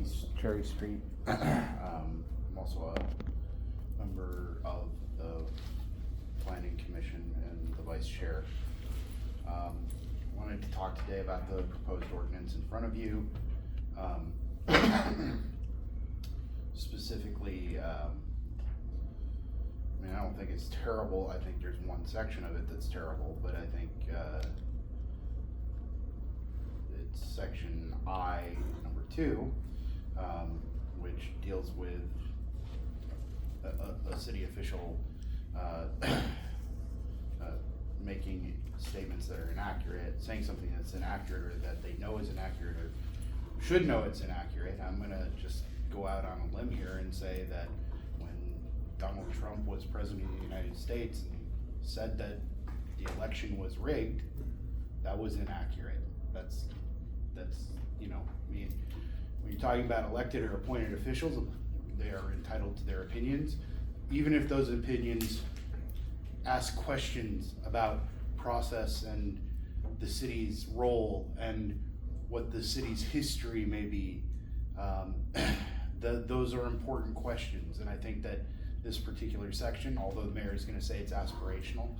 East Cherry Street. I'm also a member of the Planning Commission and the Vice Chair. Wanted to talk today about the proposed ordinance in front of you. Specifically, I mean, I don't think it's terrible. I think there's one section of it that's terrible, but I think it's section I, number 2, which deals with a city official making statements that are inaccurate, saying something that's inaccurate or that they know is inaccurate or should know it's inaccurate. I'm gonna just go out on a limb here and say that when Donald Trump was president of the United States and said that the election was rigged, that was inaccurate. That's you know, I mean, when you're talking about elected or appointed officials, they are entitled to their opinions, even if those opinions ask questions about process and the city's role and what the city's history may be. Those are important questions, and I think that this particular section, although the mayor is going to say it's aspirational,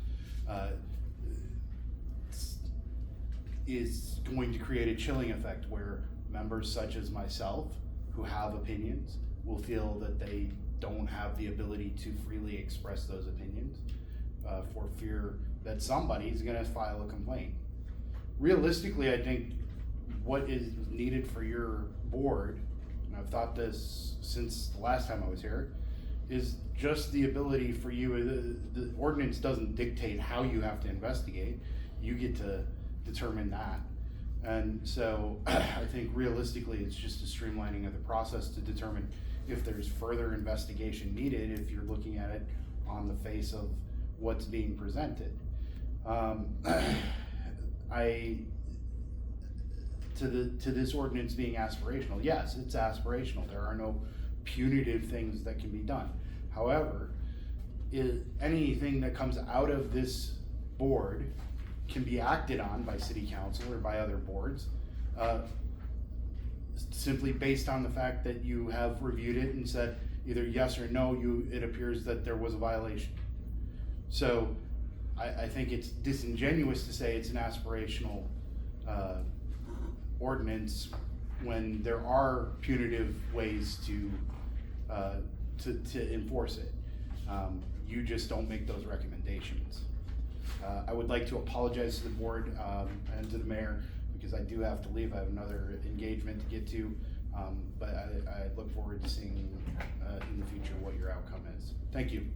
is going to create a chilling effect where members such as myself who have opinions will feel that they don't have the ability to freely express those opinions for fear that somebody is going to file a complaint. Realistically, I think what is needed for your board, and I've thought this since the last time I was here, is just the ability for you. The ordinance doesn't dictate how you have to investigate. You get to determine that. And so I think realistically it's just a streamlining of the process to determine if there's further investigation needed, if you're looking at it on the face of what's being presented. To this ordinance being aspirational, yes, it's aspirational. There are no punitive things that can be done. However, anything that comes out of this board can be acted on by city council or by other boards, simply based on the fact that you have reviewed it and said either yes or no, it appears that there was a violation. So I think it's disingenuous to say it's an aspirational ordinance when there are punitive ways to enforce it. You just don't make those recommendations. I would like to apologize to the board and to the mayor because I do have to leave. I have another engagement to get to, but I look forward to seeing in the future what your outcome is. Thank you.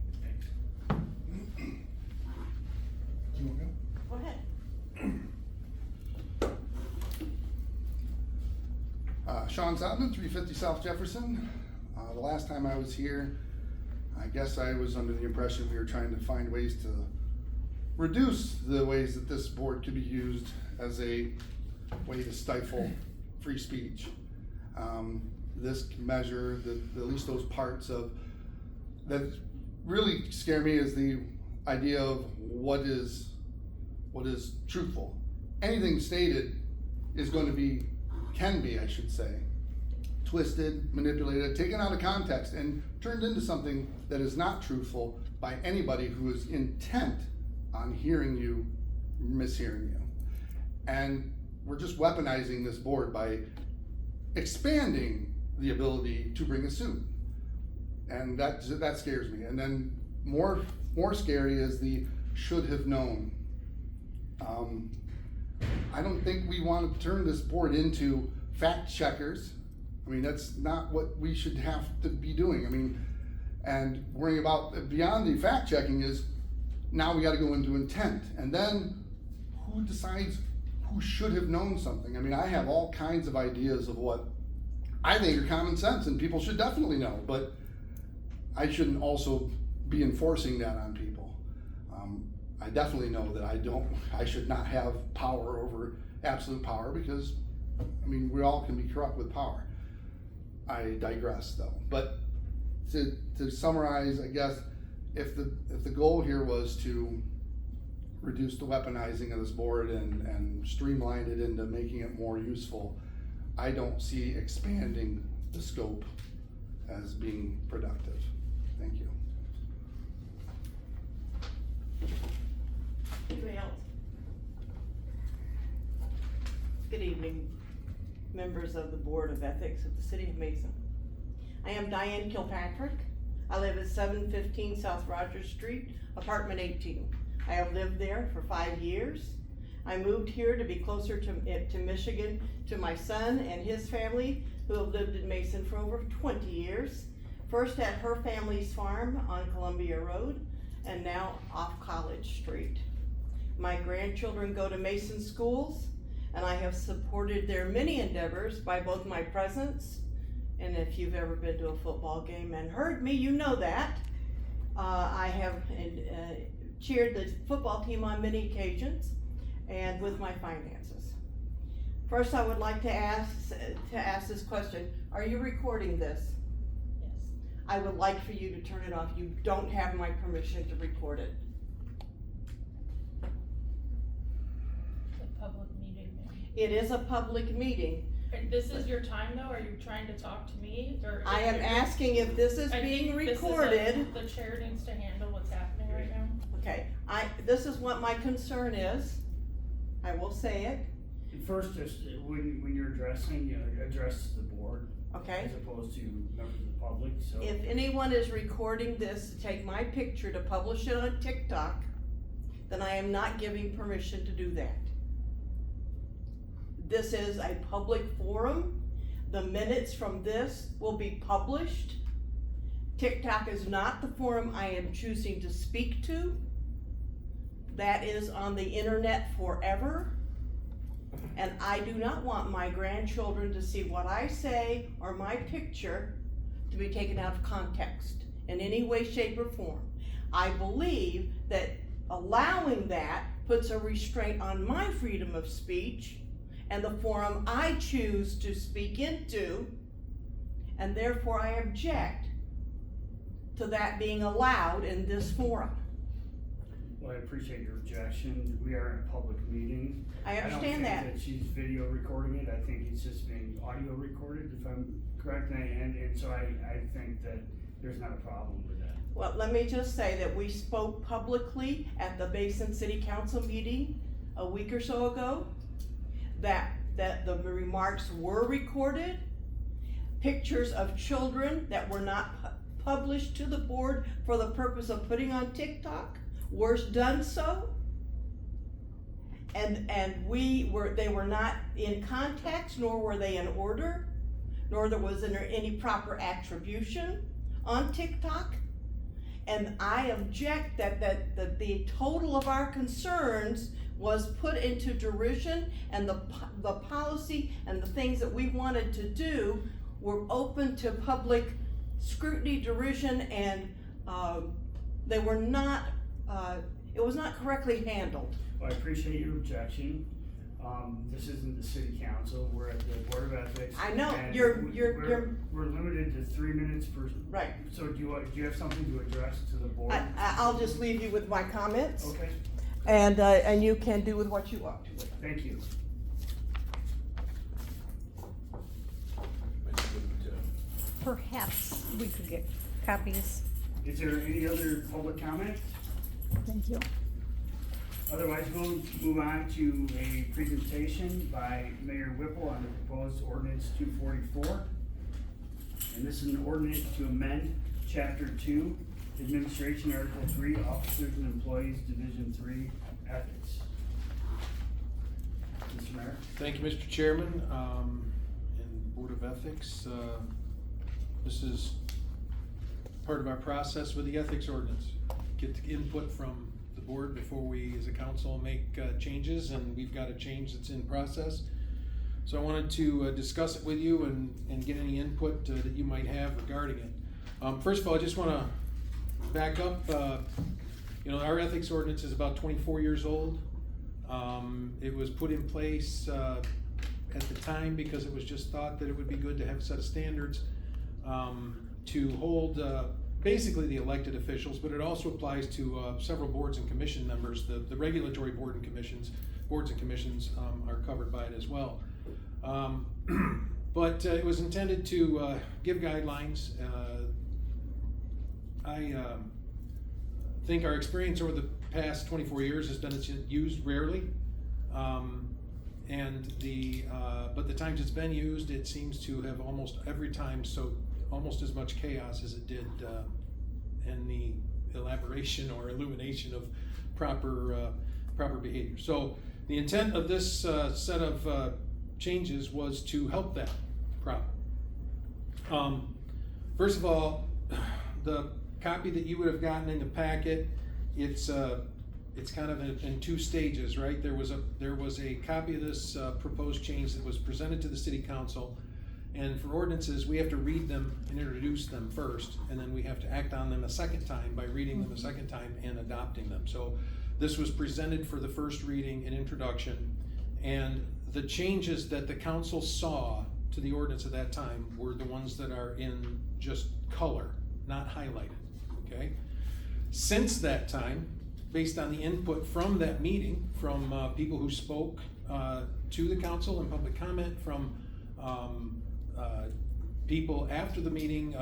Do you want to go? Go ahead. Sean Zoutman, 350 South Jefferson. The last time I was here, I guess I was under the impression we were trying to find ways to reduce the ways that this board could be used as a way to stifle free speech. This measure, at least those parts of that really scare me is the idea of what is truthful. Anything stated is going to be, can be, I should say, twisted, manipulated, taken out of context, and turned into something that is not truthful by anybody who is intent on hearing you, mishearing you. And we're just weaponizing this board by expanding the ability to bring a suit. And that scares me. And then more scary is the should have known. I don't think we want to turn this board into fact checkers. I mean, that's not what we should have to be doing. I mean, and worrying about beyond the fact checking is now we got to go into intent. And then who decides who should have known something? I mean, I have all kinds of ideas of what I think are common sense and people should definitely know, but I shouldn't also be enforcing that on people. I definitely know that I should not have power over absolute power because, I mean, we all can be corrupt with power. I digress though. But to summarize, I guess, if the goal here was to reduce the weaponizing of this board and streamline it into making it more useful, I don't see expanding the scope as being productive. Thank you. Anybody else? Good evening, members of the Board of Ethics of the City of Mason. I am Diane Kilpatrick. I live at 715 South Rogers Street, apartment 18. I have lived there for 5 years. I moved here to be closer to Michigan, to my son and his family, who have lived in Mason for over 20 years. First at her family's farm on Columbia Road, and now off College Street. My grandchildren go to Mason schools, and I have supported their many endeavors by both my presence, and if you've ever been to a football game and heard me, you know that. I have cheered the football team on many occasions, and with my finances. First, I would like to ask this question. Are you recording this? Yes. I would like for you to turn it off. You don't have my permission to record it. A public meeting. It is a public meeting. And this is your time though? Are you trying to talk to me or? I am asking if this is I being think this is recorded. the chair needs to handle what's happening right now. Okay, this is what my concern is. I will say it, First, just when you're addressing, you know, address the board okay? as opposed to members of the public, so. If anyone is recording this to take my picture to publish it on TikTok, then I am not giving permission to do that. This is a public forum. The minutes from this will be published. TikTok is not the forum I am choosing to speak to. That is on the internet forever. And I do not want my grandchildren to see what I say or my picture to be taken out of context in any way, shape, or form. I believe that allowing that puts a restraint on my freedom of speech and the forum I choose to speak into, and therefore I object to that being allowed in this forum. Well, I appreciate your objection. We are in a public meeting. I understand I that. don't think that she's video recording it. I think it's just being audio recorded, if I'm correct. And so I think that there's not a problem with that. Well, let me just say that we spoke publicly at the Basin City Council meeting a week or so ago, that the remarks were recorded. Pictures of children that were not published to the board for the purpose of putting on TikTok were done so. And they were not in context, nor were they in order, nor there was any proper attribution on TikTok. And I object that the total of our concerns was put into derision, and the policy and the things that we wanted to do were open to public scrutiny, derision, and they were not, it was not correctly handled. Well, I appreciate your objection. This isn't the city council. We're at the Board of Ethics. I know, and we're limited to 3 minutes per. Right. So do you have something to address to the board? I'll just leave you with my comments, Okay, and you can do with what you want to with it. thank you. Perhaps we could get copies. Is there any other public comment? Thank you. Otherwise, we'll move on to a presentation by Mayor Whipple on the proposed ordinance 244. And this is an ordinance to amend Chapter 2, Administration, Article 3, Officers and Employees, Division 3, Ethics. Mr. Mayor? Thank you, Mr. Chairman, and Board of Ethics. This is part of our process with the ethics ordinance. Get the input from the board before we, as a council, make changes, and we've got a change that's in process. So I wanted to discuss it with you and get any input that you might have regarding it. First of all, I just want to back up. Our ethics ordinance is about 24 years old. It was put in place at the time because it was just thought that it would be good to have a set of standards to hold basically the elected officials, but it also applies to several boards and commission members. The regulatory boards and commissions are covered by it as well. But it was intended to give guidelines. I think our experience over the past 24 years has been it's used rarely. But the times it's been used, it seems to have almost every time so almost as much chaos as it did in the elaboration or illumination of proper behavior. So the intent of this set of changes was to help that problem. First of all, the copy that you would have gotten in the packet, it's kind of in two stages, right? There was a copy of this proposed change that was presented to the city council, and for ordinances, we have to read them and introduce them first, and then we have to act on them a second time by reading them a second time and adopting them. So this was presented for the first reading and introduction, and the changes that the council saw to the ordinance at that time were the ones that are in just color, not highlighted, okay? Since that time, based on the input from that meeting, from people who spoke to the council in public comment, from people after the meeting,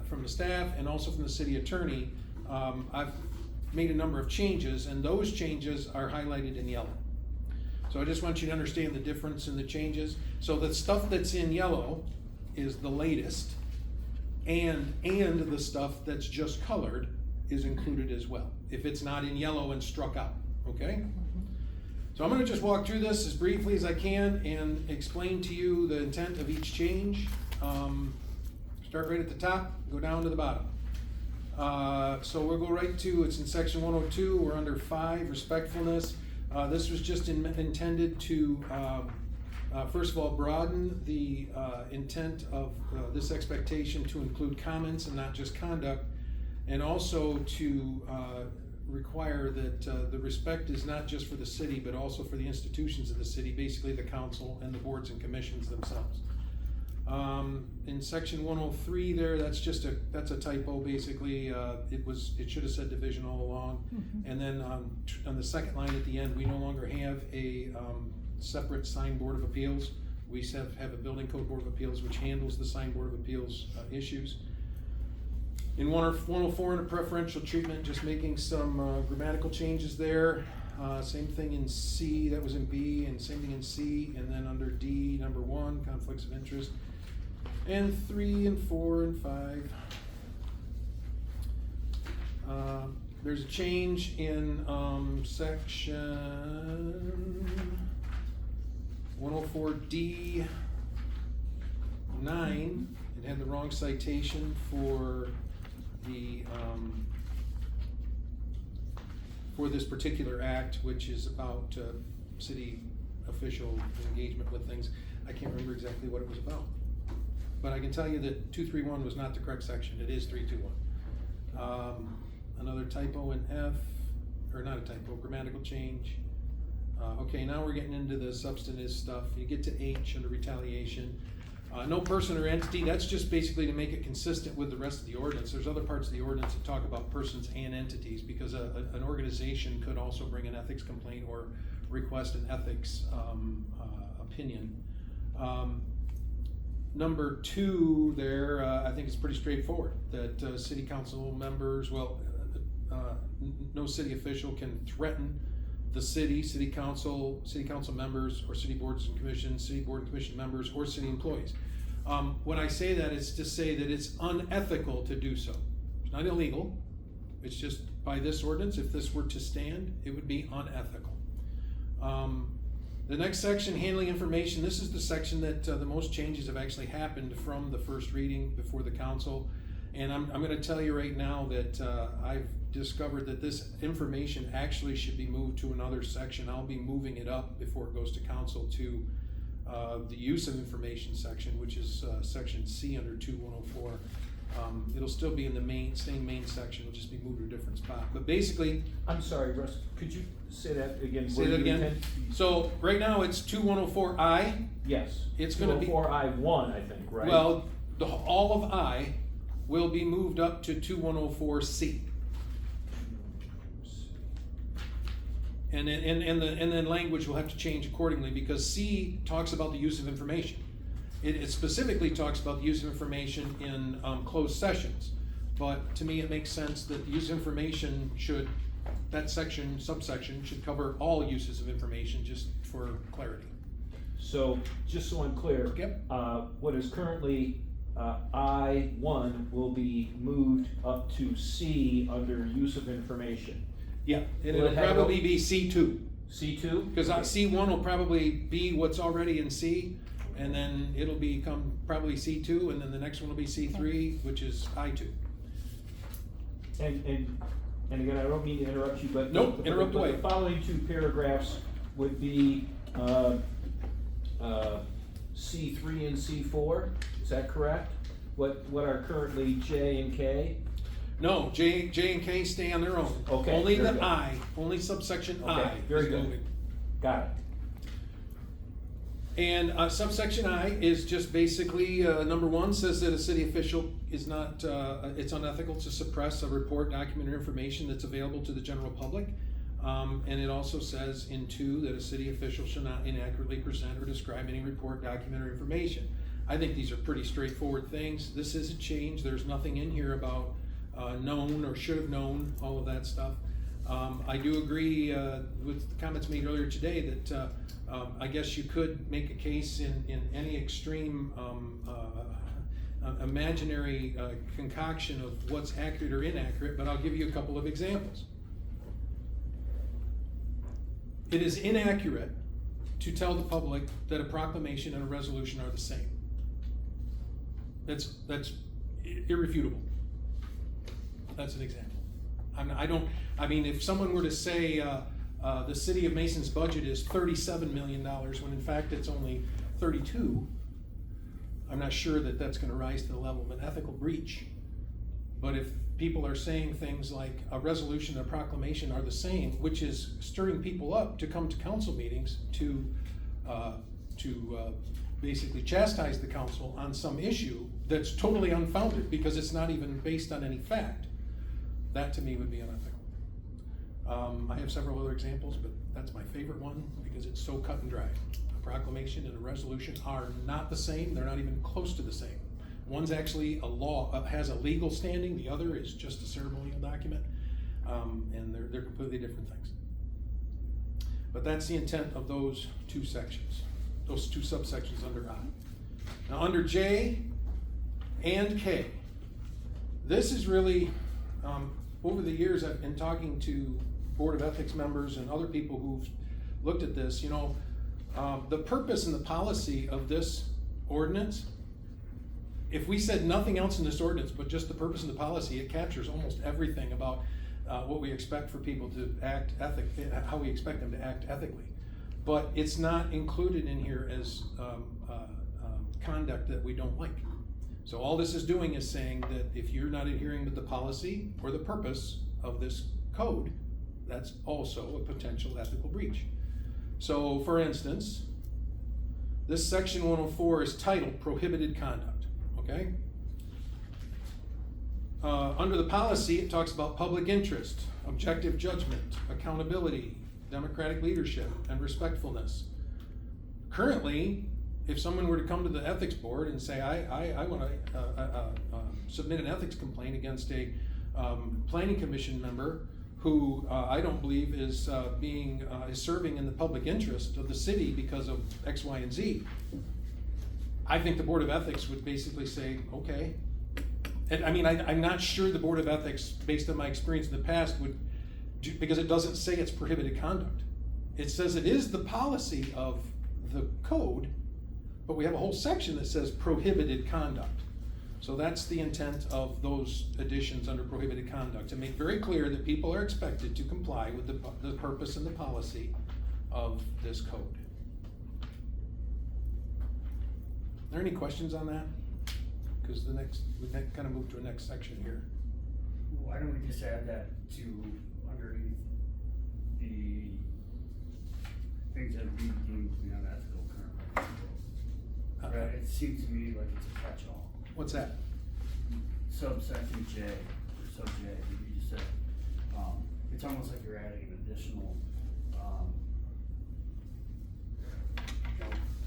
from the staff, and also from the city attorney, I've made a number of changes, and those changes are highlighted in yellow. So I just want you to understand the difference in the changes. So the stuff that's in yellow is the latest, and the stuff that's just colored is included as well, if it's not in yellow and struck out, okay? So I'm gonna just walk through this as briefly as I can and explain to you the intent of each change. Start right at the top, go down to the bottom. So we'll go right to, it's in section 102, we're under 5, respectfulness. This was just intended to, first of all, broaden the intent of this expectation to include comments and not just conduct, and also to require that the respect is not just for the city, but also for the institutions of the city, basically the council and the boards and commissions themselves. In section 103 there, that's a typo, basically. It should have said division all along. And then on the second line at the end, we no longer have a separate sign board of appeals. We have a building code board of appeals which handles the sign board of appeals issues. In 104, in a preferential treatment, just making some grammatical changes there. Same thing in C, that was in B, and same thing in C, and then under D, number 1, conflicts of interest, and 3 and 4 and 5. There's a change in section 104D 9. It had the wrong citation for the for this particular act, which is about city official engagement with things. I can't remember exactly what it was about, but I can tell you that 231 was not the correct section. It is 321. Another typo in F, or not a typo, grammatical change. Okay, now we're getting into the substantive stuff. You get to H under retaliation. No person or entity, that's just basically to make it consistent with the rest of the ordinance. There's other parts of the ordinance that talk about persons and entities, because an organization could also bring an ethics complaint or request an ethics opinion. Number 2 there, I think it's pretty straightforward, that city council members, no city official can threaten the city council members, or city boards and commissions, city board and commission members, or city employees. When I say that, it's to say that it's unethical to do so. It's not illegal, it's just by this ordinance, if this were to stand, it would be unethical. The next section, handling information, this is the section that the most changes have actually happened from the first reading before the council. And I'm gonna tell you right now that I've discovered that this information actually should be moved to another section. I'll be moving it up before it goes to council to the use of information section, which is section C under 2104. It'll still be in the same main section, it'll just be moved to a different spot. But basically, I'm sorry, Russ, could you say that again? say that again. So right now it's 2104I. Yes. It's gonna be 2104I1, I think, right? Well, all of I will be moved up to 2104C. And then language will have to change accordingly, because C talks about the use of information. It specifically talks about the use of information in closed sessions. But to me, it makes sense that the use of information should, that section, subsection, should cover all uses of information, just for clarity. So, just so I'm clear. Yep. What is currently, I1 will be moved up to C under use of information. Yeah, and Will it'll it have probably a- be C2. C2? Because C1 will probably be what's already in C, and then it'll become probably C2, and then the next one will be C3, which is I2. And again, I don't mean to interrupt you, but. Nope, but- interrupt but away. The following two paragraphs would be, C3 and C4, is that correct? What are currently J and K? No, J and K stay on their own. Okay, Only very the good. I, only subsection I Okay, very is good. moving. Got it. And subsection I is just basically, number one says that a city official is not, it's unethical to suppress a report, document, or information that's available to the general public. And it also says in 2 that a city official shall not inaccurately present or describe any report, document, or information. I think these are pretty straightforward things. This is a change. There's nothing in here about known or should have known, all of that stuff. I do agree with the comments made earlier today that I guess you could make a case in any extreme imaginary concoction of what's accurate or inaccurate, but I'll give you a couple of examples. It is inaccurate to tell the public that a proclamation and a resolution are the same. That's irrefutable. That's an example. I mean, if someone were to say, the city of Mason's budget is $37 million, when in fact it's only 32, I'm not sure that that's gonna rise to the level of an ethical breach. But if people are saying things like a resolution and a proclamation are the same, which is stirring people up to come to council meetings to basically chastise the council on some issue that's totally unfounded because it's not even based on any fact, that to me would be unethical. I have several other examples, but that's my favorite one because it's so cut and dry. A proclamation and a resolution are not the same. They're not even close to the same. One's actually a law, has a legal standing. The other is just a ceremonial document, and they're completely different things. But that's the intent of those 2 sections, those 2 subsections under I. Now under J and K, this is really, over the years I've been talking to Board of Ethics members and other people who've looked at this, you know, the purpose and the policy of this ordinance, if we said nothing else in this ordinance but just the purpose and the policy, it captures almost everything about what we expect for people to act how we expect them to act ethically. But it's not included in here as conduct that we don't like. So all this is doing is saying that if you're not adhering to the policy or the purpose of this code, that's also a potential ethical breach. So for instance, this section 104 is titled Prohibited Conduct, okay? Under the policy, it talks about public interest, objective judgment, accountability, democratic leadership, and respectfulness. Currently, if someone were to come to the ethics board and say, I want to submit an ethics complaint against a planning commission member who I don't believe is is serving in the public interest of the city because of X, Y, and Z, I think the Board of Ethics would basically say, okay. And I mean, I'm not sure the Board of Ethics, based on my experience in the past, would do, because it doesn't say it's prohibited conduct. It says it is the policy of the code, but we have a whole section that says prohibited conduct. So that's the intent of those additions under prohibited conduct, to make very clear that people are expected to comply with the purpose and the policy of this code. Are there any questions on that? Because we kind of move to a next section here. Why don't we just add that to underneath the things that we deem to be unethical currently? Right, it seems to me like it's a catch-all. What's that? Subsection J, or sub J, that you just said, it's almost like you're adding an additional,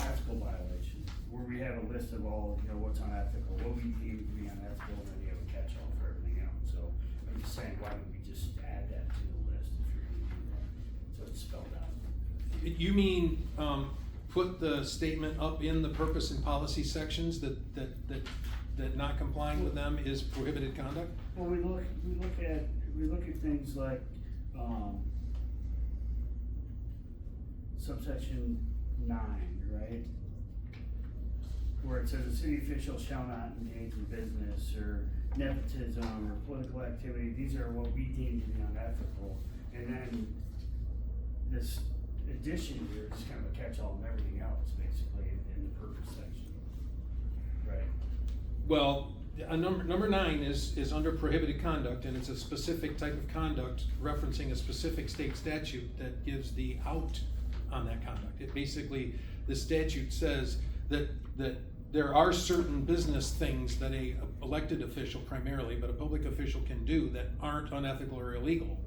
ethical violation. where we have a list of all, you know, what's unethical, what we deem to be unethical, and then you have a catch-all for everything else. So I'm just saying, why don't we just add that to the list if you're gonna do that, so it's spelled out. You mean, put the statement up in the purpose and policy sections that not complying with them is prohibited conduct? Well, we look at things like, subsection 9, right? Where it says a city official shall not engage in business or nepotism or political activity, these are what we deem to be unethical. And then this addition here is kind of a catch-all and everything else, basically, in the purpose section. Right. Well, number 9 is under prohibited conduct, and it's a specific type of conduct referencing a specific state statute that gives the out on that conduct. It basically, the statute says that there are certain business things that a elected official primarily, but a public official can do that aren't unethical or illegal.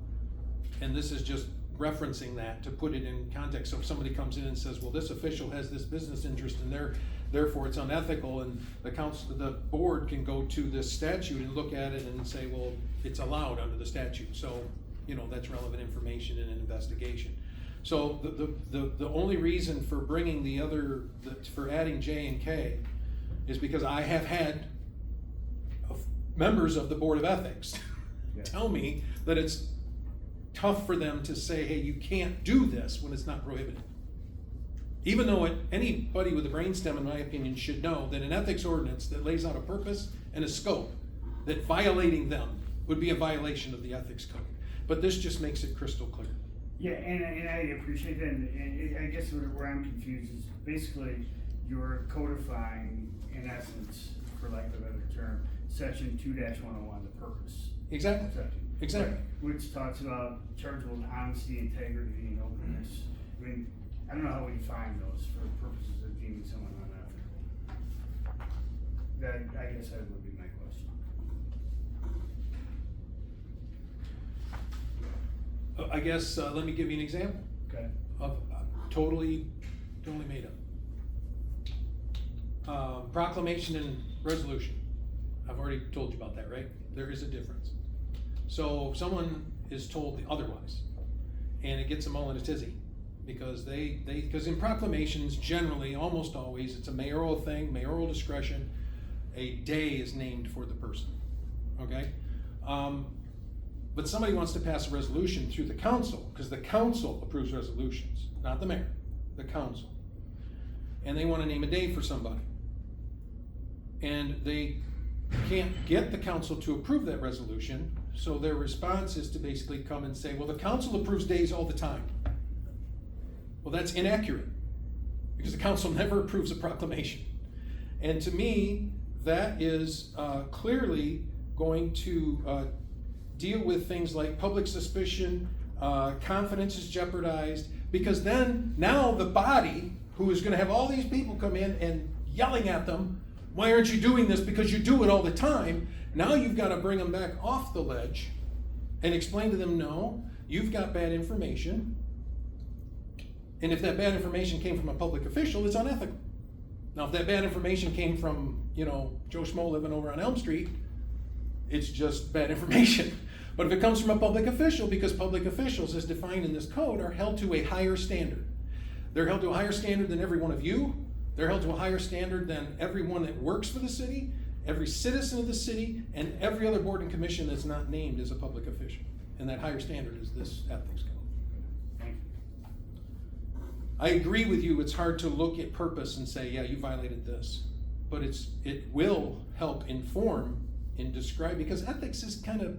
And this is just referencing that to put it in context. So if somebody comes in and says, well, this official has this business interest and therefore it's unethical, and the board can go to this statute and look at it and say, well, it's allowed under the statute. So, you know, that's relevant information in an investigation. So the only reason for bringing for adding J and K is because I have had members of the Board of Ethics tell me that it's tough for them to say, hey, you can't do this when it's not prohibited. Even though anybody with a brainstem, in my opinion, should know that an ethics ordinance that lays out a purpose and a scope, that violating them would be a violation of the ethics code. But this just makes it crystal clear. Yeah, and I appreciate that, and I guess where I'm confused is basically you're codifying, in essence, for lack of a better term, section 2-101, the purpose. Exactly. Section. Exactly. Right, which talks about chargeable honesty, integrity, and openness. I mean, I don't know how we define those for purposes of deeming someone unethical. That, I guess, that would be my question. I guess, let me give you an example Okay. of totally made up. Proclamation and resolution. I've already told you about that, right? There is a difference. So if someone is told otherwise, and it gets them all in a tizzy, because because in proclamations, generally, almost always, it's a mayoral thing, mayoral discretion, a day is named for the person, okay? But somebody wants to pass a resolution through the council, because the council approves resolutions, not the mayor, the council. And they want to name a day for somebody. And they can't get the council to approve that resolution, so their response is to basically come and say, well, the council approves days all the time. Well, that's inaccurate, because the council never approves a proclamation. And to me, that is clearly going to deal with things like public suspicion, confidence is jeopardized, because then now the body, who is going to have all these people come in and yelling at them, why aren't you doing this? Because you do it all the time. Now you've got to bring them back off the ledge and explain to them, no, you've got bad information. And if that bad information came from a public official, it's unethical. Now, if that bad information came from, Joe Schmo living over on Elm Street, it's just bad information. But if it comes from a public official, because public officials, as defined in this code, are held to a higher standard. They're held to a higher standard than every one of you. They're held to a higher standard than everyone that works for the city, every citizen of the city, and every other board and commission that's not named as a public official. And that higher standard is this ethics code. Thank you. I agree with you, it's hard to look at purpose and say, yeah, you violated this. But it will help inform and describe, because ethics is kind of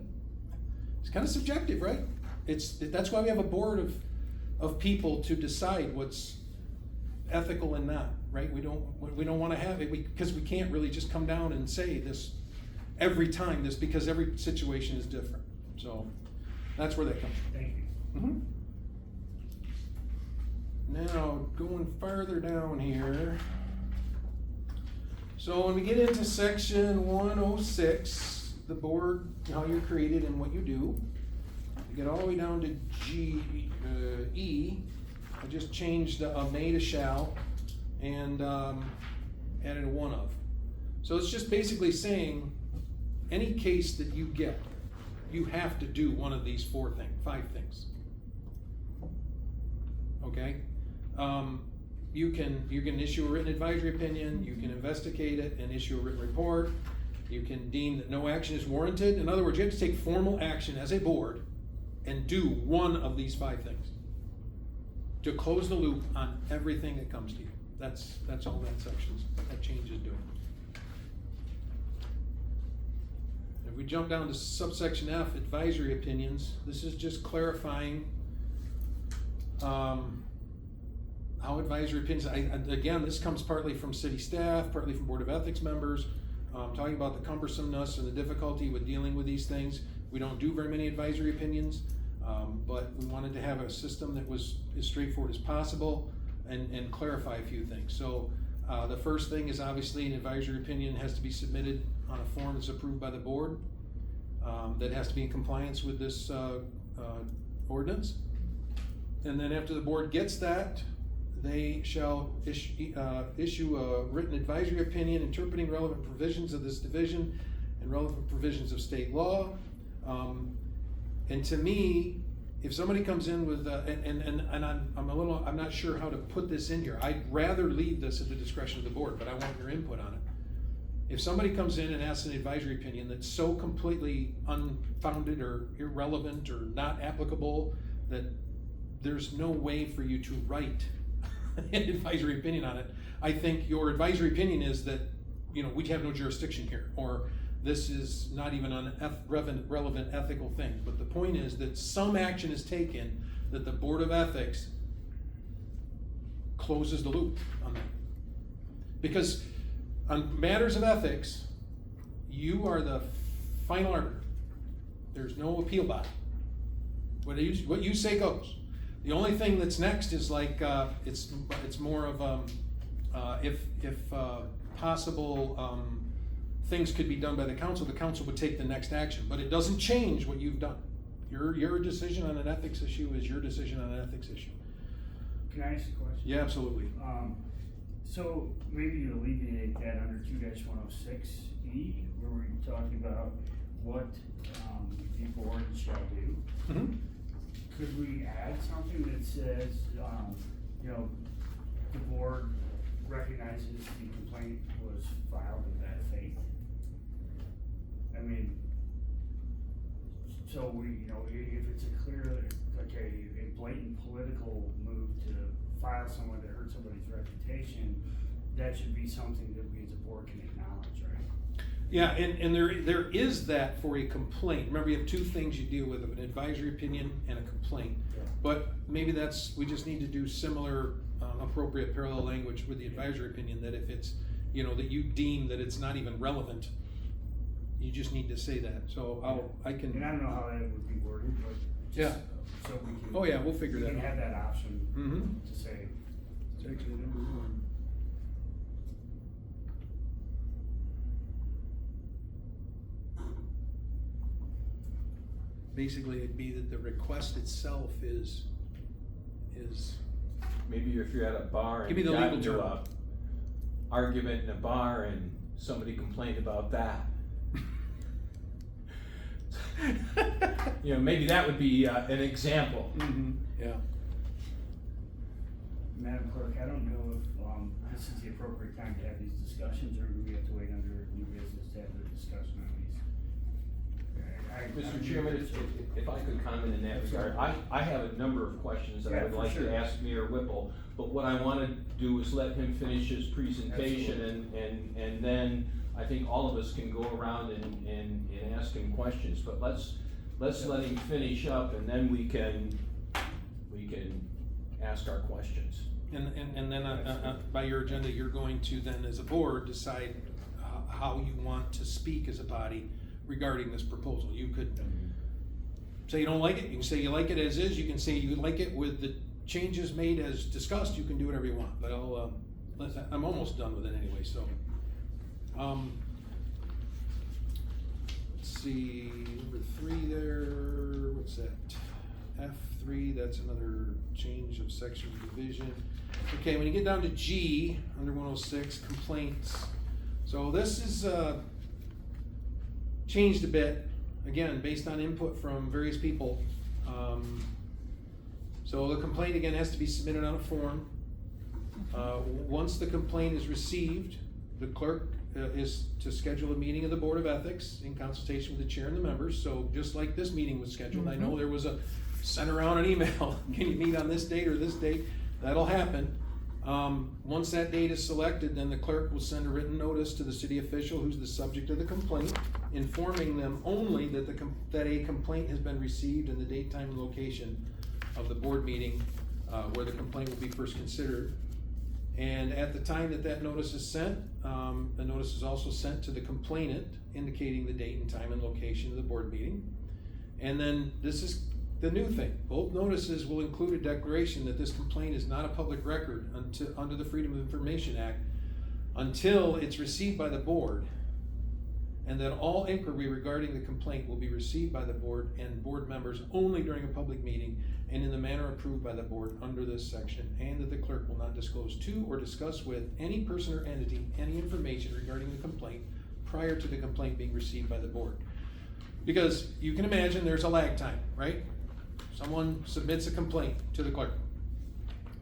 subjective, right? That's why we have a board of people to decide what's ethical and not, right? We don't want to have it, because we can't really just come down and say this every time, because every situation is different. So that's where that comes from. Thank you. Mm-hmm. Now, going farther down here. So when we get into section 106, the board, how you're created and what you do, you get all the way down to E. I just changed may to shall, and added a one of. So it's just basically saying, any case that you get, you have to do one of these five things. Okay? You can issue a written advisory opinion, you can investigate it and issue a written report, you can deem that no action is warranted. In other words, you have to take formal action as a board and do one of these five things to close the loop on everything that comes to you. That's all that change is doing. If we jump down to subsection F, advisory opinions, this is just clarifying how advisory opinions, again, this comes partly from city staff, partly from Board of Ethics members, talking about the cumbersomeness and the difficulty with dealing with these things. We don't do very many advisory opinions, but we wanted to have a system that was as straightforward as possible and clarify a few things. So the first thing is obviously an advisory opinion has to be submitted on a form that's approved by the board, that has to be in compliance with this ordinance. And then after the board gets that, they shall issue a written advisory opinion interpreting relevant provisions of this division and relevant provisions of state law. And to me, if somebody comes in with, I'm not sure how to put this in here. I'd rather leave this at the discretion of the board, but I want your input on it. If somebody comes in and asks an advisory opinion that's so completely unfounded or irrelevant or not applicable that there's no way for you to write an advisory opinion on it, I think your advisory opinion is that, we have no jurisdiction here, or this is not even an relevant ethical thing. But the point is that some action is taken that the Board of Ethics closes the loop on that. Because on matters of ethics, you are the final arbiter. There's no appeal body. What you say goes. The only thing that's next is like, it's more of, if possible, things could be done by the council would take the next action, but it doesn't change what you've done. Your decision on an ethics issue is your decision on an ethics issue. Can I ask a question? Yeah, absolutely. So maybe you alleviate that under 2-106E, where we're talking about what the board shall do. Mm-hmm. Could we add something that says, the board recognizes the complaint was filed in bad faith? I mean, so if it's a clear, like a blatant political move to file someone that hurt somebody's reputation, that should be something that we as a board can acknowledge, right? Yeah, and there is that for a complaint. Remember, you have two things you deal with, an advisory opinion and a complaint. Yeah. But maybe we just need to do similar appropriate parallel language with the advisory opinion, that if it's, that you deem that it's not even relevant, you just need to say that. So I can. And I don't know how that would be worded, but just so we can. Oh yeah, we'll figure that out. We can have that option Mm-hmm. to say. It's actually number one. Basically, it'd be that the request itself is. Maybe if you're at a bar Give and me the got legal into term. a argument in a bar and somebody complained about that. Maybe that would be an example. Mm-hmm. Yeah. Madam Clerk, I don't know if this is the appropriate time to have these discussions, or do we have to wait under new business to have the discussion on these? Mr. Chairman, if I could comment in that regard, I have a number of questions that I would like to ask Mayor Whipple, but what I want to do is let him finish his presentation, and then I think all of us can go around and ask him questions, but let's let him finish up, and then we can ask our questions. And then by your agenda, you're going to then, as a board, decide how you want to speak as a body regarding this proposal. You could say you don't like it, you can say you like it as is, you can say you like it with the changes made as discussed, you can do whatever you want, but I'm almost done with it anyway, so. Let's see, number 3 there, what's that? F3, that's another change of section division. Okay, when you get down to G, under 106, complaints. So this is, changed a bit, again, based on input from various people. So the complaint, again, has to be submitted on a form. Once the complaint is received, the clerk is to schedule a meeting of the Board of Ethics in consultation with the chair and the members. So just like this meeting was scheduled, I know there was sent around an email, can you meet on this date or this date? That'll happen. Once that date is selected, then the clerk will send a written notice to the city official who's the subject of the complaint, informing them only that that a complaint has been received and the date, time, and location of the board meeting where the complaint will be first considered. And at the time that notice is sent, the notice is also sent to the complainant indicating the date and time and location of the board meeting. And then this is the new thing. Both notices will include a declaration that this complaint is not a public record under the Freedom of Information Act until it's received by the board, and that all inquiry regarding the complaint will be received by the board and board members only during a public meeting and in the manner approved by the board under this section, and that the clerk will not disclose to or discuss with any person or entity any information regarding the complaint prior to the complaint being received by the board. Because you can imagine there's a lag time, right? Someone submits a complaint to the clerk.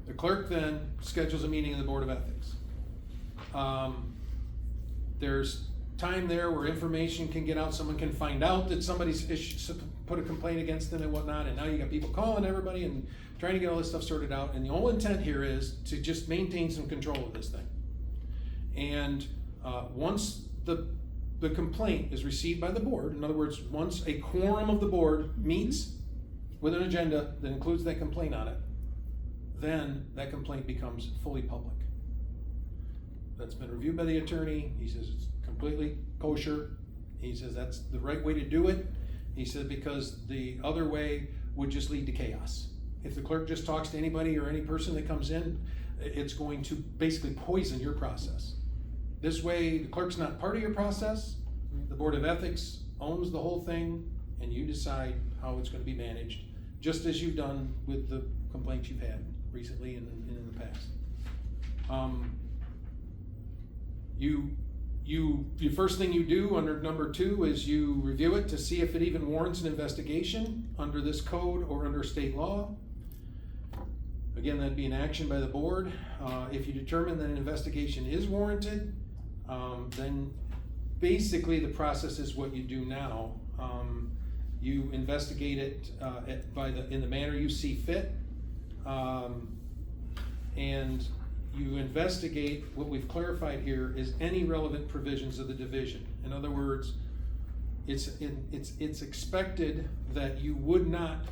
The clerk then schedules a meeting of the Board of Ethics. There's time there where information can get out, someone can find out that somebody's put a complaint against them and whatnot, and now you got people calling everybody and trying to get all this stuff sorted out, and the whole intent here is to just maintain some control of this thing. And once the complaint is received by the board, in other words, once a quorum of the board meets with an agenda that includes that complaint on it, then that complaint becomes fully public. That's been reviewed by the attorney. He says it's completely kosher. He says that's the right way to do it. He said because the other way would just lead to chaos. If the clerk just talks to anybody or any person that comes in, it's going to basically poison your process. This way, the clerk's not part of your process. The Board of Ethics owns the whole thing, and you decide how it's going to be managed, just as you've done with the complaints you've had recently and in the past. The first thing you do under number 2 is you review it to see if it even warrants an investigation under this code or under state law. Again, that'd be an action by the board. If you determine that an investigation is warranted, then basically the process is what you do now. You investigate it in the manner you see fit, and you investigate. What we've clarified here is any relevant provisions of the division. In other words, it's expected that you would not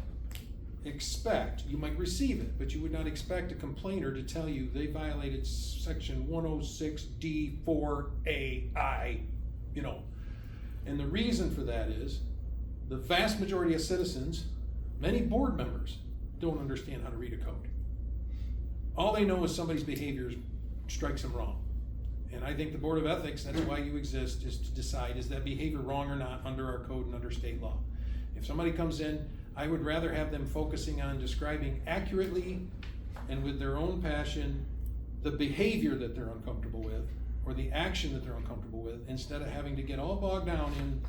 expect, you might receive it, but you would not expect a complainer to tell you they violated section 106D4AI, And the reason for that is the vast majority of citizens, many board members, don't understand how to read a code. All they know is somebody's behavior strikes them wrong. And I think the Board of Ethics, that's why you exist, is to decide, is that behavior wrong or not under our code and under state law. If somebody comes in, I would rather have them focusing on describing accurately and with their own passion the behavior that they're uncomfortable with or the action that they're uncomfortable with, instead of having to get all bogged down in,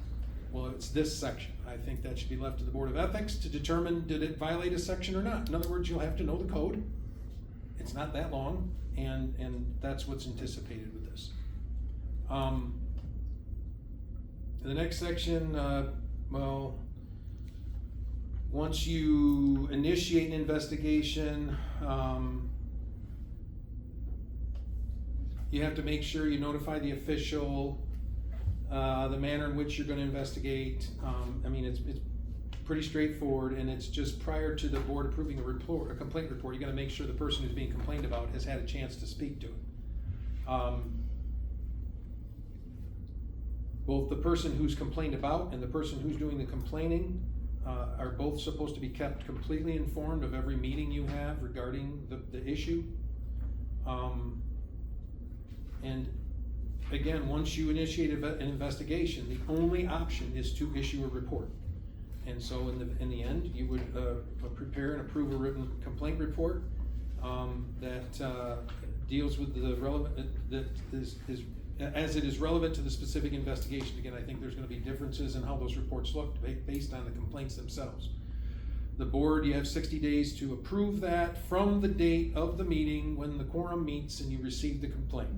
well, it's this section. I think that should be left to the Board of Ethics to determine, did it violate a section or not? In other words, you'll have to know the code. It's not that long, and that's what's anticipated with this. The next section, once you initiate an investigation, you have to make sure you notify the official, the manner in which you're going to investigate. It's pretty straightforward, and it's just prior to the board approving a complaint report, you got to make sure the person who's being complained about has had a chance to speak to it. Both the person who's complained about and the person who's doing the complaining are both supposed to be kept completely informed of every meeting you have regarding the issue. And again, once you initiate an investigation, the only option is to issue a report. And so in the end, you would prepare and approve a written complaint report. that deals with the relevant, that is, as it is relevant to the specific investigation. Again, I think there's gonna be differences in how those reports look based on the complaints themselves. The board, you have 60 days to approve that from the date of the meeting when the quorum meets and you receive the complaint.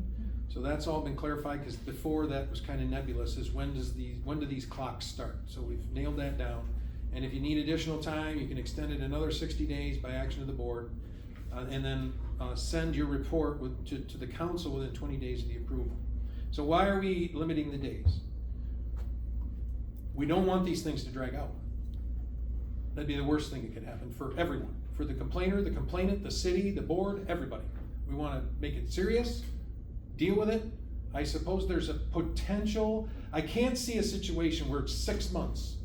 So that's all been clarified, because before that was kind of nebulous, is when do these clocks start? So we've nailed that down. And if you need additional time, you can extend it another 60 days by action of the board. And then send your report to the council within 20 days of the approval. So why are we limiting the days? We don't want these things to drag out. That'd be the worst thing that could happen for everyone, for the complainer, the complainant, the city, the board, everybody. We wanna make it serious, deal with it. I suppose there's a potential, I can't see a situation where it's 6 months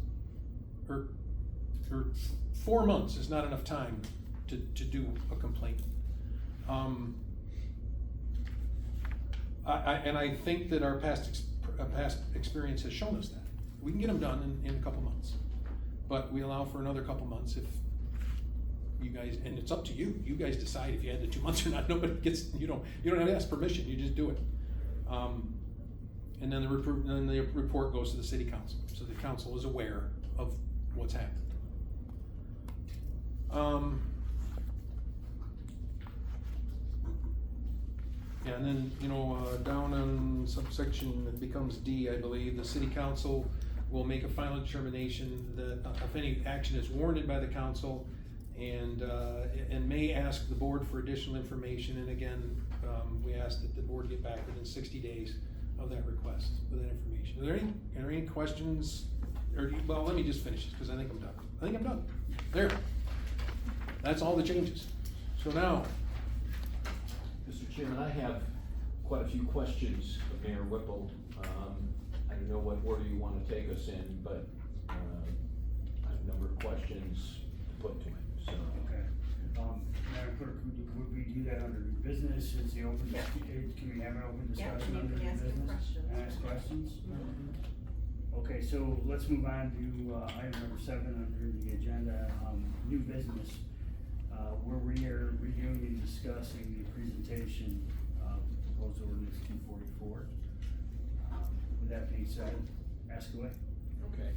or 4 months is not enough time to do a complaint. I think that our past experience has shown us that. We can get them done in a couple months, but we allow for another couple months if you guys, and it's up to you. You guys decide if you add the 2 months or not. Nobody gets, you don't have to ask permission, you just do it. And then the report goes to the city council, so the council is aware of what's happened. Yeah, and then, down on subsection, it becomes D, I believe, the city council will make a final determination that if any action is warranted by the council, and may ask the board for additional information, and again, we ask that the board get back within 60 days of that request with that information. Are there any questions? Well, let me just finish this, because I think I'm done. There. That's all the changes. So now, Mr. Chairman, I have quite a few questions of Mayor Whipple. I don't know what order you want to take us in, but I have a number of questions to put to him, so. Okay. Madam Clerk, would we do that under new business? Is the open, can we have an open Yeah, discussion you under can new ask him business? questions. Ask questions? Okay, so let's move on to, item number 7 under the agenda, new business, where we are reviewing and discussing the presentation of proposed ordinance 244. With that being said, ask away. Okay.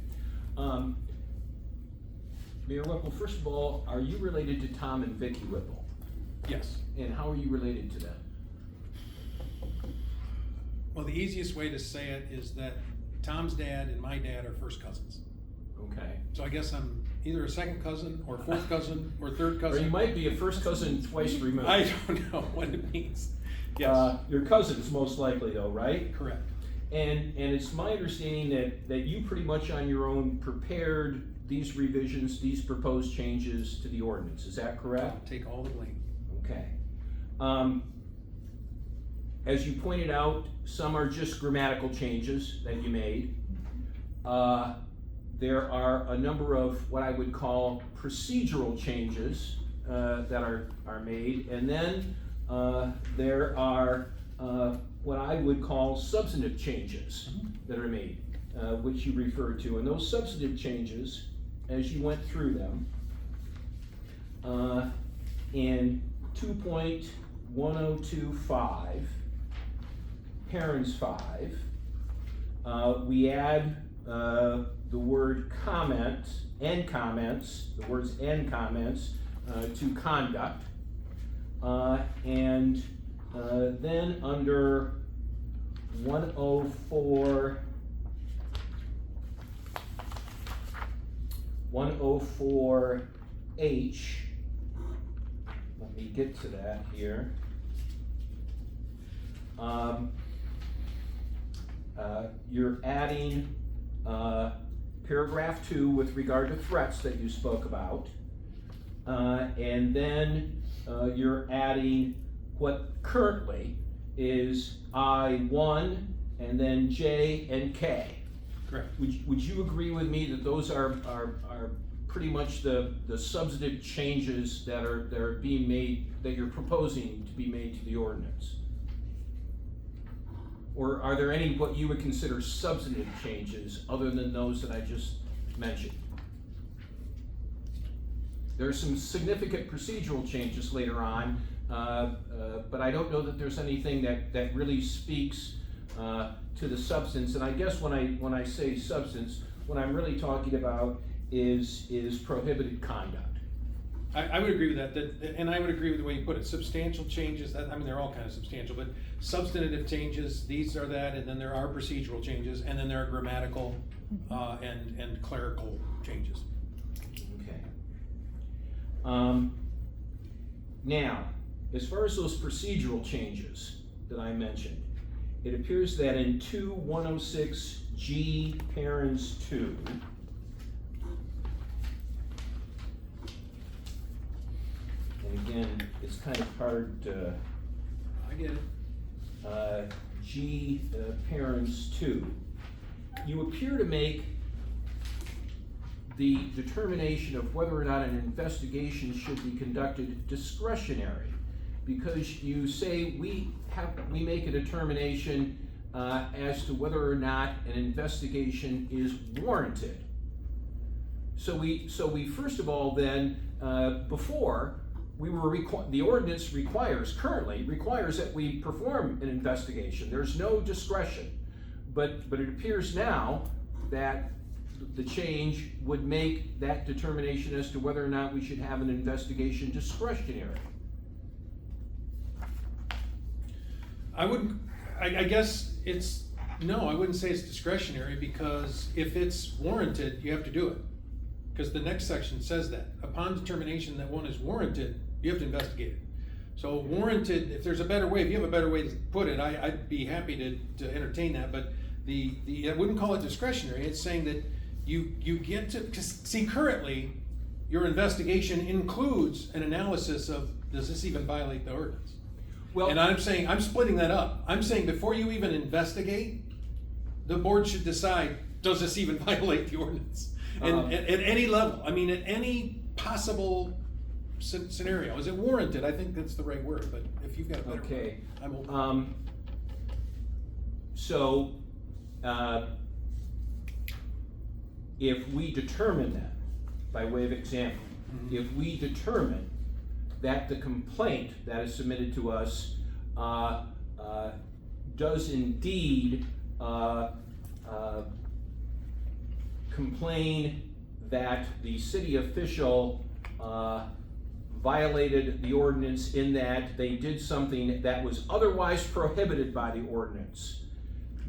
Mayor Whipple, first of all, are you related to Tom and Vicky Whipple? yes. And how are you related to them? Well, the easiest way to say it is that Tom's dad and my dad are first cousins. Okay. So I guess I'm either a second cousin or fourth cousin or third Or cousin. you might be a first cousin twice removed. I don't know what it means. Yes, Your cousins most likely though, right? correct. And it's my understanding that you pretty much on your own prepared these revisions, these proposed changes to the ordinance, is that correct? I'll take all the blame. Okay. As you pointed out, some are just grammatical changes that you made. There are a number of what I would call procedural changes that are made, and then there are what I would call substantive changes that are made, which you referred to. And those substantive changes, as you went through them, in 2.1025, parens 5, we add the word comment, and comments, the words and comments, to conduct. And then under 104H, let me get to that here. You're adding paragraph 2 with regard to threats that you spoke about. And then you're adding what currently is I1 and then J and K. Correct. Would you agree with me that those are pretty much the substantive changes that are being made, that you're proposing to be made to the ordinance? Or are there any what you would consider substantive changes other than those that I just mentioned? There's some significant procedural changes later on, but I don't know that there's anything that really speaks to the substance. And I guess when I say substance, what I'm really talking about is prohibited conduct. I would agree with that, and I would agree with the way you put it, substantial changes, I mean, they're all kind of substantial, but substantive changes, these are that, and then there are procedural changes, and then there are grammatical, and clerical changes. Okay. Now, as far as those procedural changes that I mentioned, it appears that in 2106G parens 2, and again, it's kind of hard to, I get it. G parens 2, you appear to make the determination of whether or not an investigation should be conducted discretionary, because you say we make a determination as to whether or not an investigation is warranted. So we first of all then, before, the ordinance currently requires that we perform an investigation. There's no discretion. But it appears now that the change would make that determination as to whether or not we should have an investigation discretionary. I guess no, I wouldn't say it's discretionary, because if it's warranted, you have to do it. Because the next section says that. Upon determination that one is warranted, you have to investigate it. So warranted, if there's a better way, if you have a better way to put it, I'd be happy to entertain that, but I wouldn't call it discretionary. It's saying that you get to, because see, currently, your investigation includes an analysis of, does this even violate the ordinance? Well, And I'm splitting that up. I'm saying before you even investigate, the board should decide, does this even violate the ordinance? And at any level, I mean, at any possible scenario, is it warranted? I think that's the right word, but if you've got a better word, I'm open. So, if we determine that, by way of example, if we determine that the complaint that is submitted to us does indeed complain that the city official violated the ordinance in that they did something that was otherwise prohibited by the ordinance,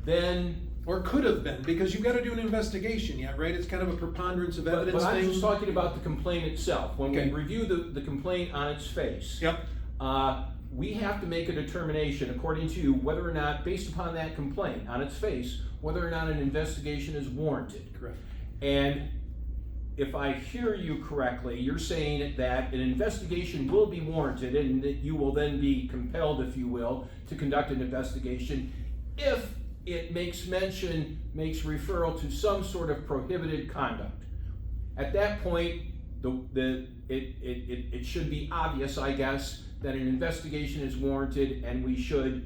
then... Or could have been, because you've got to do an investigation yet, right? It's kind of a preponderance of evidence But I'm thing. just talking about the complaint itself. When Okay. we review the complaint on its face, Yep. we have to make a determination, according to you, whether or not, based upon that complaint on its face, whether or not an investigation is warranted. Correct. And if I hear you correctly, you're saying that an investigation will be warranted and that you will then be compelled, if you will, to conduct an investigation if it makes referral to some sort of prohibited conduct. At that point, it should be obvious, I guess, that an investigation is warranted, and we should